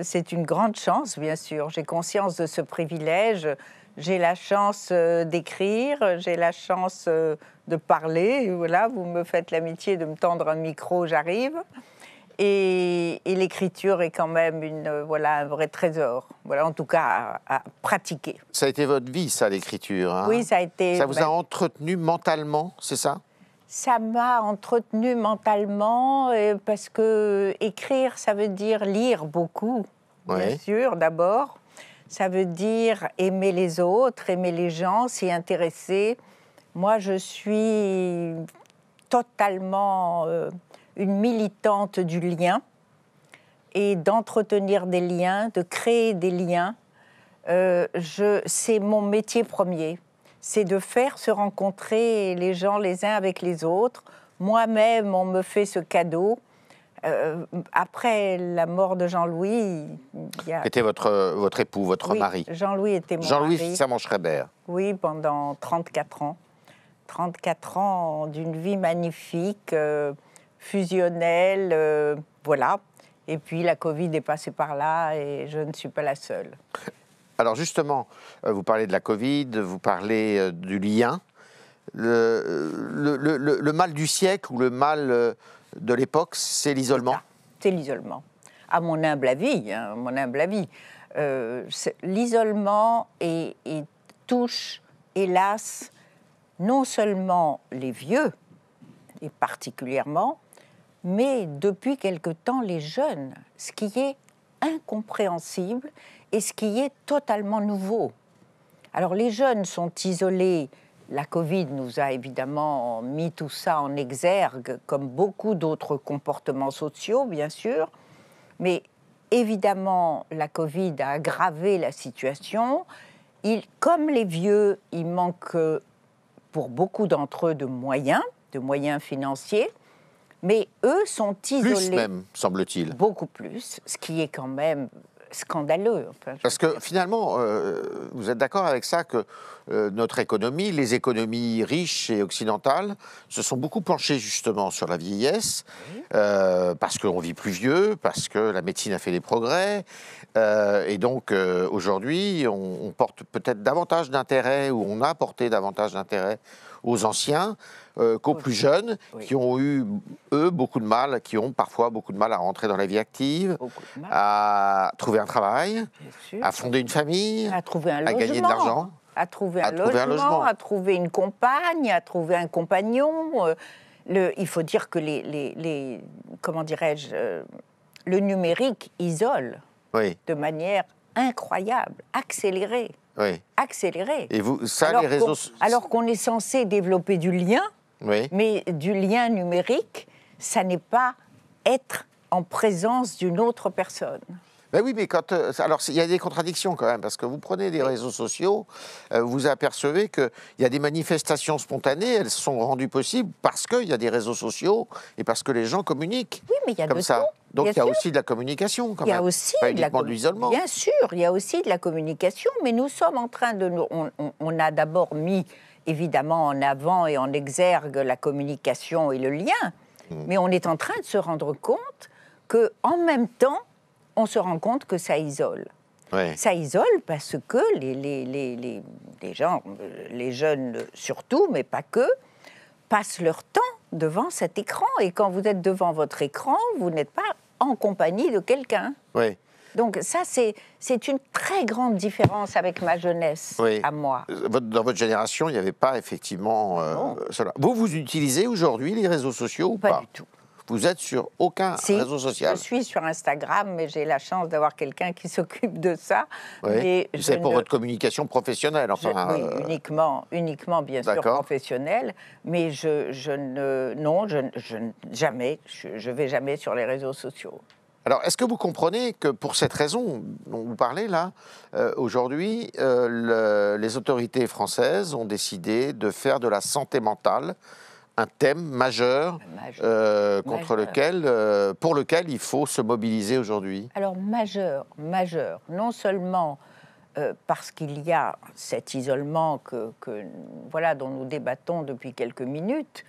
C'est une grande chance, bien sûr. J'ai conscience de ce privilège. J'ai la chance d'écrire, j'ai la chance de parler. Voilà, vous me faites l'amitié de me tendre un micro, j'arrive. Et l'écriture est quand même un vrai trésor. Voilà, en tout cas, à pratiquer. Ça a été votre vie, ça, l'écriture, hein? Oui, ça a été... Ça vous a entretenu mentalement, c'est ça? Ça m'a entretenu mentalement parce que écrire, ça veut dire lire beaucoup, bien sûr, d'abord. Ça veut dire aimer les autres, aimer les gens, s'y intéresser. Moi, je suis totalement une militante du lien et d'entretenir des liens, de créer des liens. C'est mon métier premier. C'est de faire se rencontrer les gens les uns avec les autres. Moi-même, on me fait ce cadeau. Après la mort de Jean-Louis... Était votre époux, votre mari? Jean-Louis était mon mari. Jean-Louis Savant-Schreiber. Oui, pendant 34 ans. 34 ans d'une vie magnifique, fusionnelle, voilà. Et puis la Covid est passée par là et je ne suis pas la seule. Alors justement, vous parlez de la Covid, vous parlez du lien. Le mal du siècle ou le mal de l'époque, c'est l'isolement? C'est l'isolement. À mon humble avis, hein, mon humble avis. L'isolement touche, hélas, non seulement les vieux, et particulièrement, mais depuis quelque temps les jeunes, ce qui est incompréhensible et ce qui est totalement nouveau. Alors les jeunes sont isolés, la Covid nous a évidemment mis tout ça en exergue, comme beaucoup d'autres comportements sociaux, bien sûr, mais évidemment la Covid a aggravé la situation. Comme les vieux, il manque pour beaucoup d'entre eux de moyens financiers, mais eux sont isolés. Plus même, semble-t-il. Beaucoup plus, ce qui est quand même scandaleux. Enfin, parce que finalement, vous êtes d'accord avec ça que notre économie, les économies riches et occidentales, se sont beaucoup penchées justement sur la vieillesse, parce qu'on vit plus vieux, parce que la médecine a fait des progrès, et donc aujourd'hui, on porte peut-être davantage d'intérêt, ou on a porté davantage d'intérêt aux anciens qu'aux plus jeunes, qui ont eu, eux, beaucoup de mal, qui ont parfois beaucoup de mal à rentrer dans la vie active, à trouver un travail, à fonder une famille, à trouver un logement, gagner de l'argent. À trouver un logement, à trouver une compagne, à trouver un compagnon. Il faut dire que comment dirais-je, le numérique isole de manière incroyable, accélérée. Oui. Accélérée. Et vous, ça, les réseaux... Alors qu'on est censé développer du lien, mais du lien numérique, ça n'est pas être en présence d'une autre personne. Ben oui, mais alors il y a des contradictions quand même, parce que vous prenez des réseaux sociaux, vous apercevez qu'il y a des manifestations spontanées, elles sont rendues possibles parce qu'il y a des réseaux sociaux et parce que les gens communiquent. Oui, mais il y a comme de ça. tout. Donc il y a aussi de la communication quand même. Il y a aussi pas uniquement de l'isolement. Bien sûr, il y a aussi de la communication, mais nous sommes en train de... On a d'abord mis évidemment en avant et en exergue la communication et le lien, mais on est en train de se rendre compte qu'en même temps, on se rend compte que ça isole. Ouais. Ça isole parce que les gens, les jeunes surtout, mais pas que, passent leur temps devant cet écran. Et quand vous êtes devant votre écran, vous n'êtes pas en compagnie de quelqu'un. Oui. Donc ça, c'est une très grande différence avec ma jeunesse, à moi. Dans votre génération, il n'y avait pas effectivement cela. Vous utilisez aujourd'hui les réseaux sociaux ou pas? Pas du tout. Vous êtes sur aucun réseau social? Je suis sur Instagram, mais j'ai la chance d'avoir quelqu'un qui s'occupe de ça. Oui. C'est pour votre communication professionnelle, enfin. Oui, uniquement bien sûr professionnelle, mais jamais, je vais jamais sur les réseaux sociaux. Alors, est-ce que vous comprenez que pour cette raison dont vous parlez là, aujourd'hui, les autorités françaises ont décidé de faire de la santé mentale un thème majeur, pour lequel il faut se mobiliser aujourd'hui? Alors majeur, non seulement parce qu'il y a cet isolement dont nous débattons depuis quelques minutes.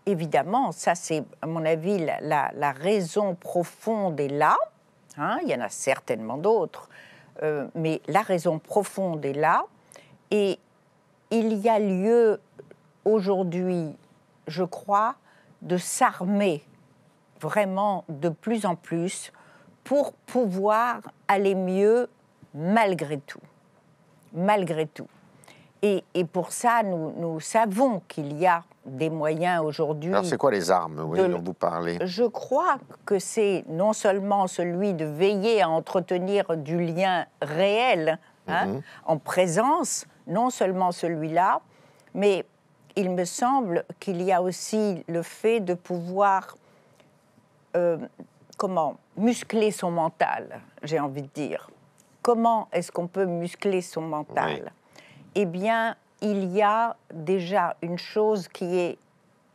Évidemment, ça c'est à mon avis la raison profonde est là. Il y en a certainement d'autres, mais la raison profonde est là. Et il y a lieu aujourd'hui, je crois, de s'armer vraiment de plus en plus pour pouvoir aller mieux malgré tout. Malgré tout. Et pour ça, nous savons qu'il y a des moyens aujourd'hui... Alors c'est quoi les armes dont vous parlez? Je crois que c'est non seulement celui de veiller à entretenir du lien réel, en présence, non seulement celui-là, mais il me semble qu'il y a aussi le fait de pouvoir muscler son mental, j'ai envie de dire. Comment est-ce qu'on peut muscler son mental? Eh bien, il y a déjà une chose qui est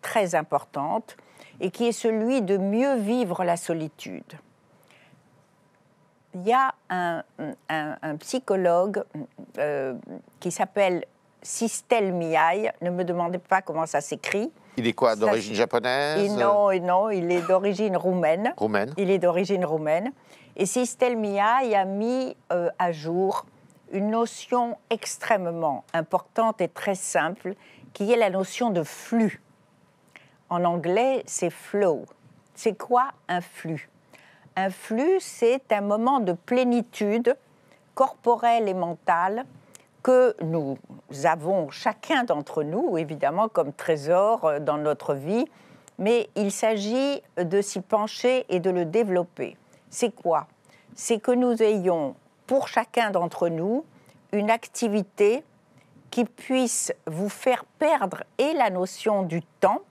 très importante et qui est celui de mieux vivre la solitude. Il y a un psychologue qui s'appelle Cystel Miaille, ne me demandez pas comment ça s'écrit. Il est quoi, d'origine japonaise? Non, il est d'origine roumaine. Il est d'origine roumaine. Et Cystel Miaille a mis à jour une notion extrêmement importante et très simple, qui est la notion de flux. En anglais, c'est flow. C'est quoi un flux? Un flux, c'est un moment de plénitude corporelle et mentale que nous avons chacun d'entre nous, évidemment, comme trésor dans notre vie, mais il s'agit de s'y pencher et de le développer. C'est quoi? C'est que nous ayons, pour chacun d'entre nous, une activité qui puisse vous faire perdre et la notion du temps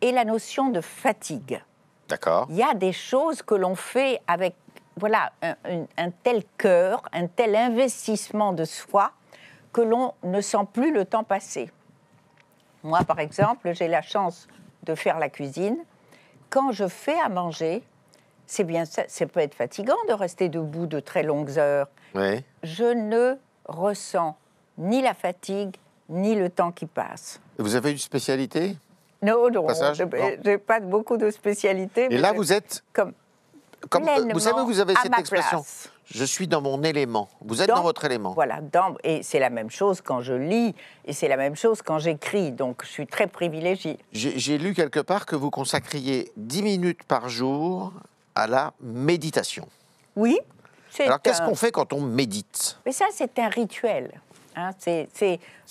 et la notion de fatigue. D'accord. Il y a des choses que l'on fait avec un tel cœur, un tel investissement de soi, que l'on ne sent plus le temps passer. Moi, par exemple, j'ai la chance de faire la cuisine. Quand je fais à manger, c'est bien ça peut être fatigant de rester debout de très longues heures. Oui. Je ne ressens ni la fatigue, ni le temps qui passe. Vous avez une spécialité? Non, je n'ai pas beaucoup de spécialités. Et là, vous êtes... Comme vous savez, vous avez cette expression. Place. Je suis dans mon élément. Vous êtes dans votre élément. Voilà, et c'est la même chose quand je lis, et c'est la même chose quand j'écris. Donc, je suis très privilégiée. J'ai lu quelque part que vous consacriez 10 minutes par jour à la méditation. Oui. Alors, qu'est-ce qu'on fait quand on médite? Mais ça, c'est un rituel. Hein, c'est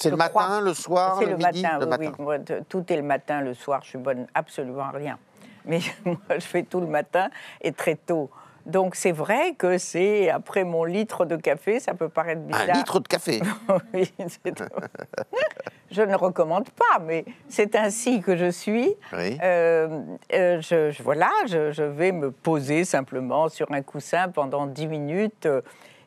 le matin, le soir, le midi, matin, le matin. Oui, moi, tout est le matin, le soir, je suis bonne absolument à rien. Mais moi, je fais tout le matin et très tôt. Donc, c'est vrai que c'est après mon litre de café, ça peut paraître bizarre. 1 litre de café? Oui, je ne recommande pas, mais c'est ainsi que je suis. Oui. Je vais me poser simplement sur un coussin pendant 10 minutes.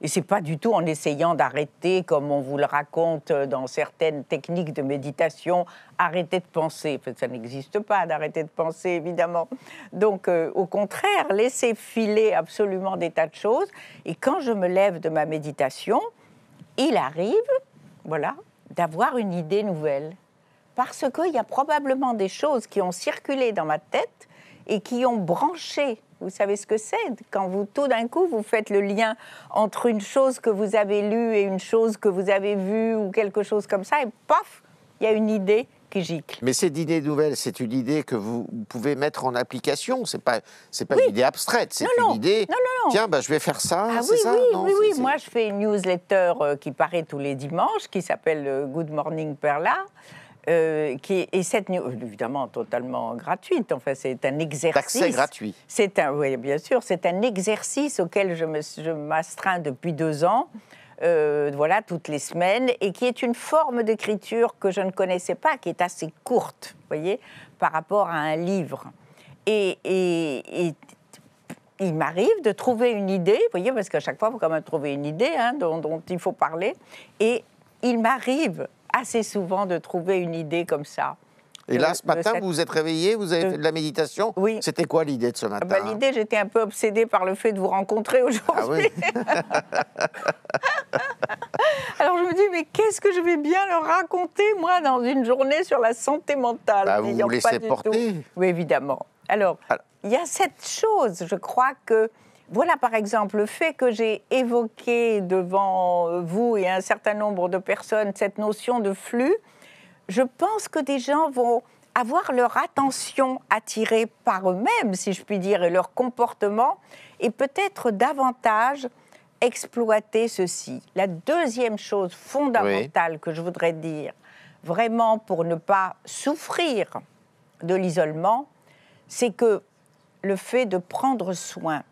Et ce n'est pas du tout en essayant d'arrêter, comme on vous le raconte dans certaines techniques de méditation, arrêter de penser. Ça n'existe pas d'arrêter de penser, évidemment. Donc, au contraire, laisser filer absolument des tas de choses. Et quand je me lève de ma méditation, il arrive, d'avoir une idée nouvelle. Parce qu'il y a probablement des choses qui ont circulé dans ma tête et qui ont branché. Vous savez ce que c'est? Quand tout d'un coup, vous faites le lien entre une chose que vous avez lue et une chose que vous avez vue ou quelque chose comme ça, et paf, il y a une idée qui gicle. Mais cette idée nouvelle, c'est une idée que vous pouvez mettre en application. C'est pas une idée abstraite, c'est une idée... Non. Tiens, je vais faire ça, c'est ça? Oui. C'est... Moi, je fais une newsletter qui paraît tous les dimanches, qui s'appelle Good Morning Perla. Et cette évidemment totalement gratuite. Enfin, c'est un exercice. D'accès gratuit. Oui, bien sûr, c'est un exercice auquel je m'astreins depuis 2 ans. Toutes les semaines, et qui est une forme d'écriture que je ne connaissais pas, qui est assez courte, vous voyez, par rapport à un livre. Et il m'arrive de trouver une idée, vous voyez, parce qu'à chaque fois, il faut quand même trouver une idée dont il faut parler, et il m'arrive assez souvent de trouver une idée comme ça. Et là, ce matin, vous vous êtes réveillé, vous avez fait de la méditation. Oui. C'était quoi l'idée de ce matin? L'idée, j'étais un peu obsédée par le fait de vous rencontrer aujourd'hui. Ah oui. Alors je me dis, mais qu'est-ce que je vais bien leur raconter, moi, dans une journée sur la santé mentale? Vous vous laissez porter. Oui, évidemment. Alors, il y a cette chose, je crois que... Voilà, par exemple, le fait que j'ai évoqué devant vous et un certain nombre de personnes cette notion de flux, je pense que des gens vont avoir leur attention attirée par eux-mêmes, si je puis dire, et leur comportement, et peut-être davantage exploiter ceci. La deuxième chose fondamentale que je voudrais dire, vraiment pour ne pas souffrir de l'isolement, c'est que le fait de prendre soin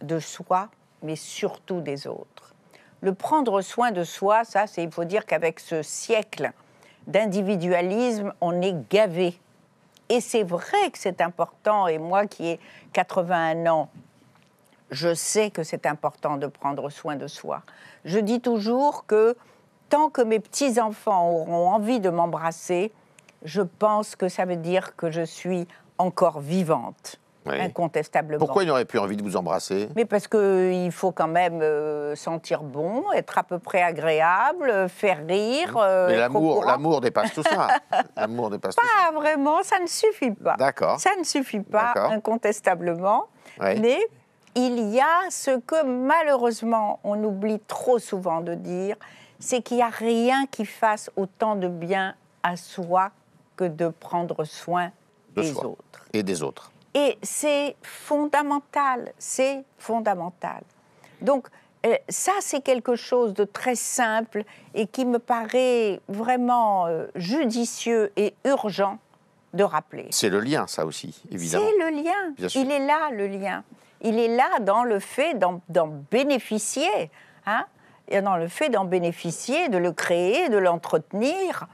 de soi, mais surtout des autres. Le prendre soin de soi, il faut dire qu'avec ce siècle d'individualisme, on est gavé. Et c'est vrai que c'est important, et moi qui ai 81 ans, je sais que c'est important de prendre soin de soi. Je dis toujours que tant que mes petits-enfants auront envie de m'embrasser, je pense que ça veut dire que je suis encore vivante. Oui. Incontestablement. Pourquoi il n'aurait plus envie de vous embrasser? Mais parce qu'il faut quand même sentir bon, être à peu près agréable, faire rire. Mais l'amour dépasse tout ça. L'amour dépasse tout ça. Pas vraiment, ça ne suffit pas. D'accord. Ça ne suffit pas, incontestablement. Oui. Mais il y a ce que malheureusement on oublie trop souvent de dire, c'est qu'il n'y a rien qui fasse autant de bien à soi que de prendre soin des autres. Et des autres. Et c'est fondamental, c'est fondamental. Donc, ça, c'est quelque chose de très simple et qui me paraît vraiment judicieux et urgent de rappeler. C'est le lien, ça aussi, évidemment. C'est le lien. Bien sûr. Il est là, le lien. Il est là dans le fait d'en bénéficier. Hein, et dans le fait d'en bénéficier, de le créer, de l'entretenir.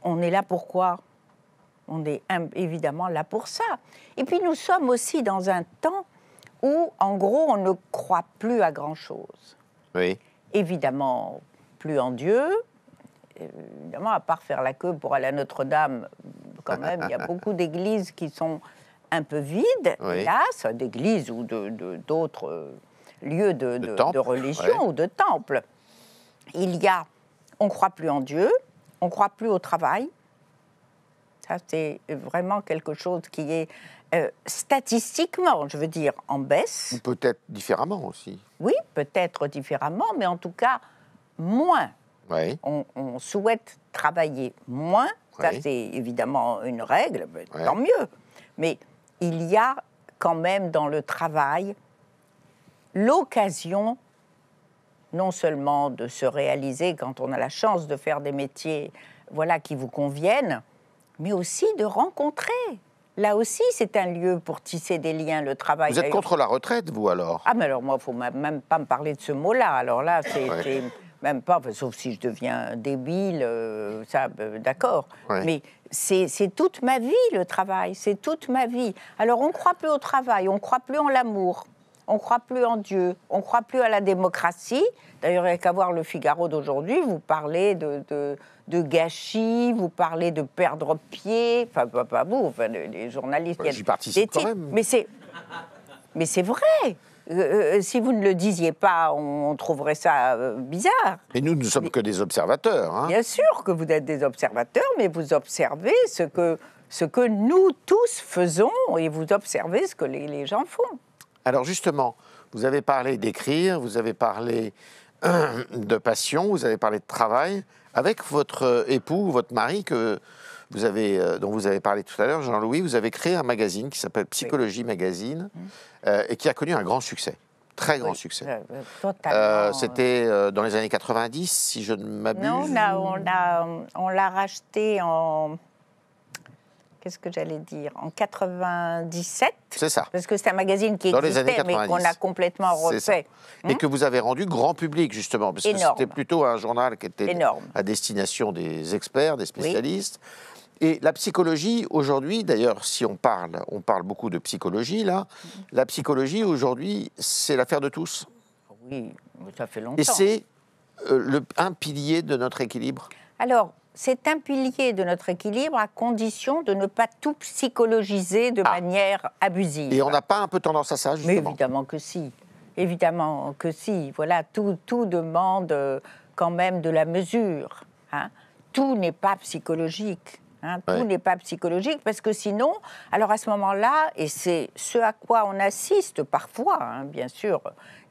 On est là pour quoi ? On est évidemment là pour ça. Et puis nous sommes aussi dans un temps où, en gros, on ne croit plus à grand-chose. Oui. Évidemment, plus en Dieu. Évidemment, à part faire la queue pour aller à Notre-Dame, quand même, il y a beaucoup d'églises qui sont un peu vides, Oui. hélas, d'églises ou d'autres lieux de temples, religion ou de temples. On ne croit plus en Dieu, on ne croit plus au travail. Ça, c'est vraiment quelque chose qui est statistiquement, je veux dire, en baisse. Ou peut-être différemment aussi. Oui, peut-être différemment, mais en tout cas, moins. Oui. On souhaite travailler moins. Ça, Oui. c'est évidemment une règle, Ouais. tant mieux. Mais il y a quand même dans le travail l'occasion non seulement de se réaliser quand on a la chance de faire des métiers qui vous conviennent, mais aussi de rencontrer. Là aussi, c'est un lieu pour tisser des liens, le travail. Vous êtes contre la retraite, vous, alors? Ah, mais alors moi, il ne faut même pas me parler de ce mot-là. Alors là, c'est même pas, sauf si je deviens débile, d'accord. Ouais. Mais c'est toute ma vie, le travail, c'est toute ma vie. Alors, on ne croit plus au travail, on ne croit plus en l'amour, on ne croit plus en Dieu, on ne croit plus à la démocratie. D'ailleurs, avec à voir le Figaro d'aujourd'hui, vous parlez de gâchis, vous parlez de perdre pied, enfin, pas vous, enfin, les journalistes. J'y participe quand même. Mais c'est vrai. Si vous ne le disiez pas, on trouverait ça bizarre. Et nous ne sommes que des observateurs. Hein. Bien sûr que vous êtes des observateurs, mais vous observez ce que nous tous faisons et vous observez ce que les gens font. Alors justement, vous avez parlé d'écrire, vous avez parlé de passion, vous avez parlé de travail. Avec votre époux, votre mari, dont vous avez parlé tout à l'heure, Jean-Louis, vous avez créé un magazine qui s'appelle Psychologie Magazine et qui a connu un grand succès, très grand succès. Totalement. C'était dans les années 90, si je ne m'abuse. Non, on l'a racheté en... Qu'est-ce que j'allais dire? En 97. C'est ça. Parce que c'est un magazine qui dans les années existait, 90. mais qu'on a complètement refait. Et que vous avez rendu grand public, justement, parce que c'était plutôt un journal qui était à destination des experts, des spécialistes. Oui. Et la psychologie, aujourd'hui, d'ailleurs, si on parle beaucoup de psychologie, là, la psychologie, aujourd'hui, c'est l'affaire de tous. Oui, ça fait longtemps. Et c'est un pilier de notre équilibre. Alors, c'est un pilier de notre équilibre à condition de ne pas tout psychologiser de manière abusive. Et on n'a pas un peu tendance à ça, justement? Mais évidemment que si. Évidemment que si. Voilà, tout demande quand même de la mesure. Hein. Tout n'est pas psychologique. Hein. Tout n'est pas psychologique parce que sinon, alors à ce moment-là, et c'est ce à quoi on assiste parfois, hein, bien sûr,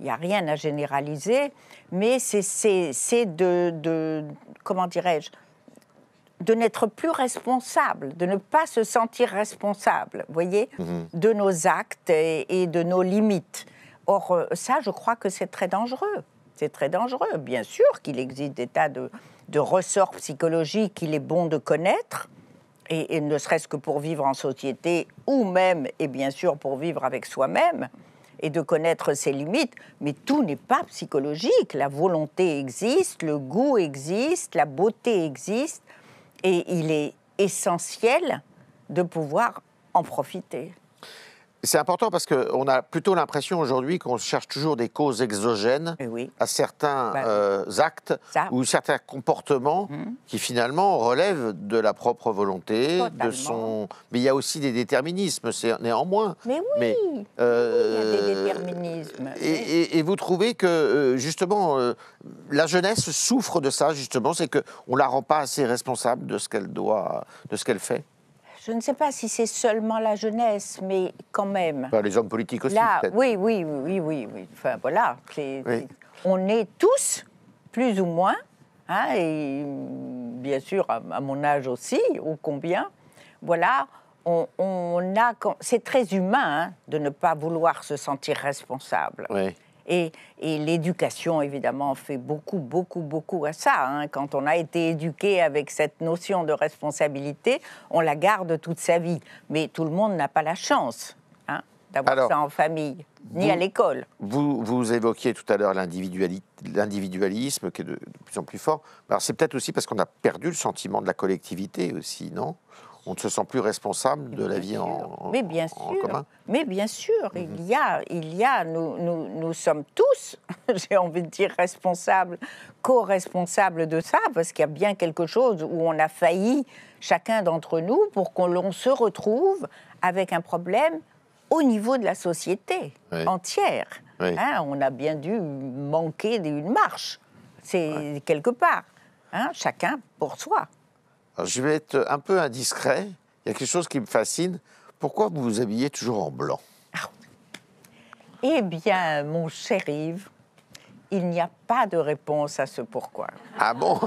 il n'y a rien à généraliser, mais c'est de comment dirais-je, de n'être plus responsable, de ne pas se sentir responsable, vous voyez, de nos actes et de nos limites. Or, ça, je crois que c'est très dangereux. C'est très dangereux. Bien sûr qu'il existe des tas de ressorts psychologiques qu'il est bon de connaître, et ne serait-ce que pour vivre en société, ou même, et bien sûr, pour vivre avec soi-même, et de connaître ses limites, mais tout n'est pas psychologique. La volonté existe, le goût existe, la beauté existe, et il est essentiel de pouvoir en profiter. C'est important parce qu'on a plutôt l'impression aujourd'hui qu'on cherche toujours des causes exogènes à certains actes ou certains comportements qui finalement relèvent de la propre volonté, mais il y a aussi des déterminismes, néanmoins. Mais oui, il y a des déterminismes. Et vous trouvez que justement la jeunesse souffre de ça, justement, c'est qu'on ne la rend pas assez responsable de ce qu'elle fait? Je ne sais pas si c'est seulement la jeunesse, mais quand même. Enfin, les hommes politiques aussi, peut-être. Oui. Enfin, voilà. On est tous, plus ou moins, hein, et bien sûr, à mon âge aussi, ô combien, voilà, c'est très humain hein, de ne pas vouloir se sentir responsable. Oui. Et l'éducation, évidemment, fait beaucoup à ça. Hein. Quand on a été éduqué avec cette notion de responsabilité, on la garde toute sa vie. Mais tout le monde n'a pas la chance d'avoir ça en famille, ni à l'école. Vous évoquiez tout à l'heure l'individualisme qui est de plus en plus fort. Alors c'est peut-être aussi parce qu'on a perdu le sentiment de la collectivité aussi, non ? On ne se sent plus responsable de la vie en commun. Mais bien sûr, nous sommes tous, j'ai envie de dire, responsables, co-responsables de ça, parce qu'il y a bien quelque chose où on a failli, chacun d'entre nous, pour qu'on se retrouve avec un problème au niveau de la société entière. Hein, on a bien dû manquer d'une marche, c'est quelque part. Hein, chacun pour soi. Alors, je vais être un peu indiscret. Il y a quelque chose qui me fascine. Pourquoi vous vous habillez toujours en blanc ? Eh bien, mon cher Yves, il n'y a pas de réponse à ce pourquoi. Ah bon ?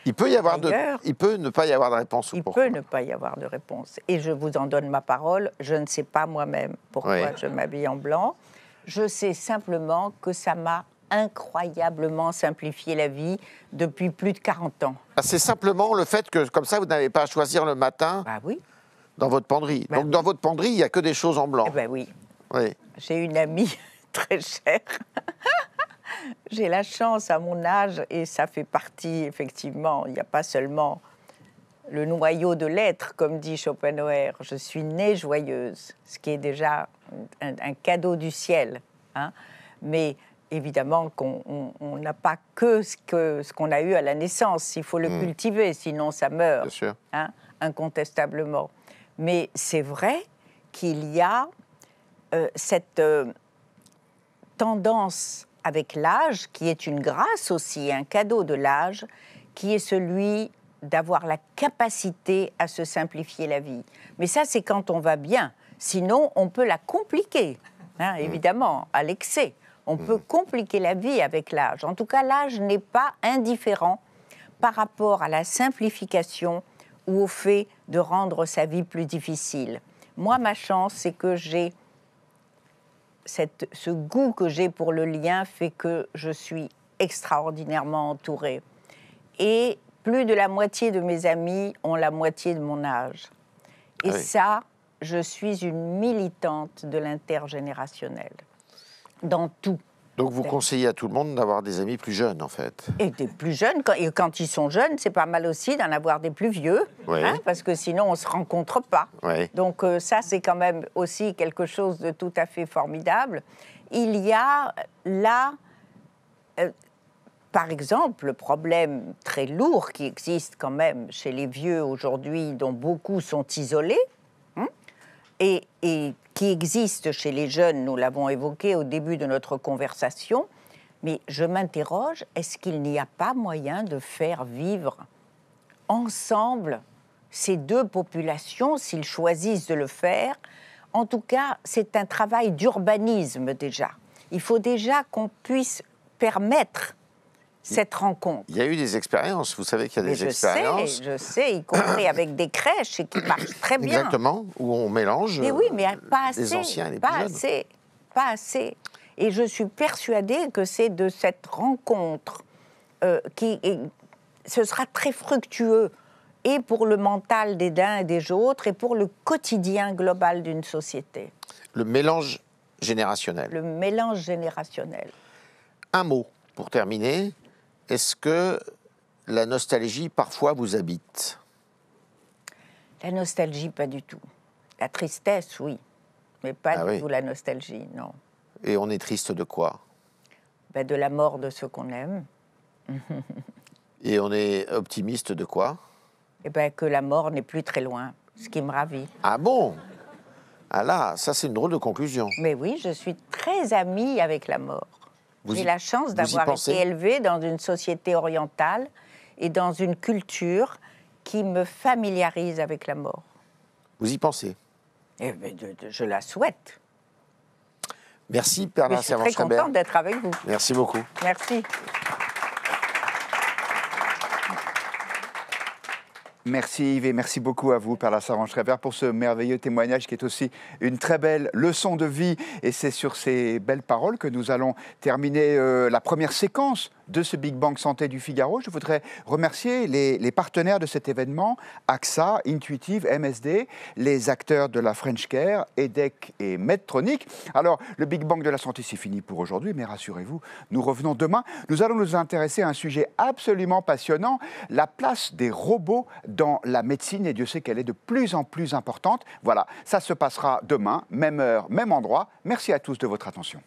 Il peut ne pas y avoir de réponse au pourquoi. Il peut ne pas y avoir de réponse. Et je vous en donne ma parole. Je ne sais pas moi-même pourquoi je m'habille en blanc. Je sais simplement que ça m'a incroyablement simplifié la vie depuis plus de 40 ans. C'est simplement le fait que, comme ça, vous n'avez pas à choisir le matin dans votre penderie. Donc, dans votre penderie, il n'y a que des choses en blanc. Eh ben oui. J'ai une amie très chère. J'ai la chance à mon âge, et ça fait partie, effectivement, il n'y a pas seulement le noyau de l'être, comme dit Schopenhauer. Je suis née joyeuse, ce qui est déjà un cadeau du ciel. Hein. Mais évidemment qu'on n'a pas que ce qu'on a eu à la naissance. Il faut le cultiver, sinon ça meurt. Bien sûr. Hein, incontestablement. Mais c'est vrai qu'il y a cette tendance avec l'âge, qui est une grâce aussi, un cadeau de l'âge, qui est celui d'avoir la capacité à se simplifier la vie. Mais ça, c'est quand on va bien. Sinon, on peut la compliquer, hein, évidemment, à l'excès. On peut compliquer la vie avec l'âge. En tout cas, l'âge n'est pas indifférent par rapport à la simplification ou au fait de rendre sa vie plus difficile. Moi, ma chance, c'est que j'ai ce goût que j'ai pour le lien fait que je suis extraordinairement entourée. Et plus de la moitié de mes amis ont la moitié de mon âge. Et ça, je suis une militante de l'intergénérationnel. Dans tout. Donc vous conseillez à tout le monde d'avoir des amis plus jeunes, en fait. Et des plus jeunes, quand ils sont jeunes, c'est pas mal aussi d'en avoir des plus vieux, hein, parce que sinon on ne se rencontre pas. Donc ça, c'est quand même aussi quelque chose de tout à fait formidable. Il y a là, par exemple, le problème très lourd qui existe quand même chez les vieux aujourd'hui, dont beaucoup sont isolés, et qui existe chez les jeunes, nous l'avons évoqué au début de notre conversation, mais je m'interroge, est-ce qu'il n'y a pas moyen de faire vivre ensemble ces deux populations, s'ils choisissent de le faire? En tout cas, c'est un travail d'urbanisme déjà. Il faut déjà qu'on puisse permettre cette rencontre. Il y a eu des expériences, vous savez qu'il y a des expériences. Je sais, y compris avec des crèches et qui marchent très bien. Exactement, où on mélange les anciens et les plus jeunes. Pas assez. Et je suis persuadée que c'est de cette rencontre ce sera très fructueux, et pour le mental des uns et des autres, et pour le quotidien global d'une société. Le mélange générationnel. Le mélange générationnel. Un mot pour terminer. Est-ce que la nostalgie, parfois, vous habite ? La nostalgie, pas du tout. La tristesse, oui. Mais pas du tout la nostalgie, non. Et on est triste de quoi ? De la mort de ceux qu'on aime. Et on est optimiste de quoi ? Que la mort n'est plus très loin, ce qui me ravit. Ah bon ? Ah là, ça c'est une drôle de conclusion. Mais oui, je suis très amie avec la mort. J'ai la chance d'avoir été élevée dans une société orientale et dans une culture qui me familiarise avec la mort. Vous y pensez ? Je la souhaite. Merci, Perla Servan-Schreiber. Je suis très contente d'être avec vous. Merci beaucoup. Merci. Merci Yves et merci beaucoup à vous, Père Lassarange-Schreiber, pour ce merveilleux témoignage qui est aussi une très belle leçon de vie. Et c'est sur ces belles paroles que nous allons terminer la première séquence de ce Big Bang Santé du Figaro. Je voudrais remercier les partenaires de cet événement, AXA, Intuitive, MSD, les acteurs de la French Care, EDEC et Medtronic. Alors, le Big Bang de la Santé, c'est fini pour aujourd'hui, mais rassurez-vous, nous revenons demain. Nous allons nous intéresser à un sujet absolument passionnant, la place des robots dans la médecine, et Dieu sait qu'elle est de plus en plus importante. Voilà, ça se passera demain, même heure, même endroit. Merci à tous de votre attention.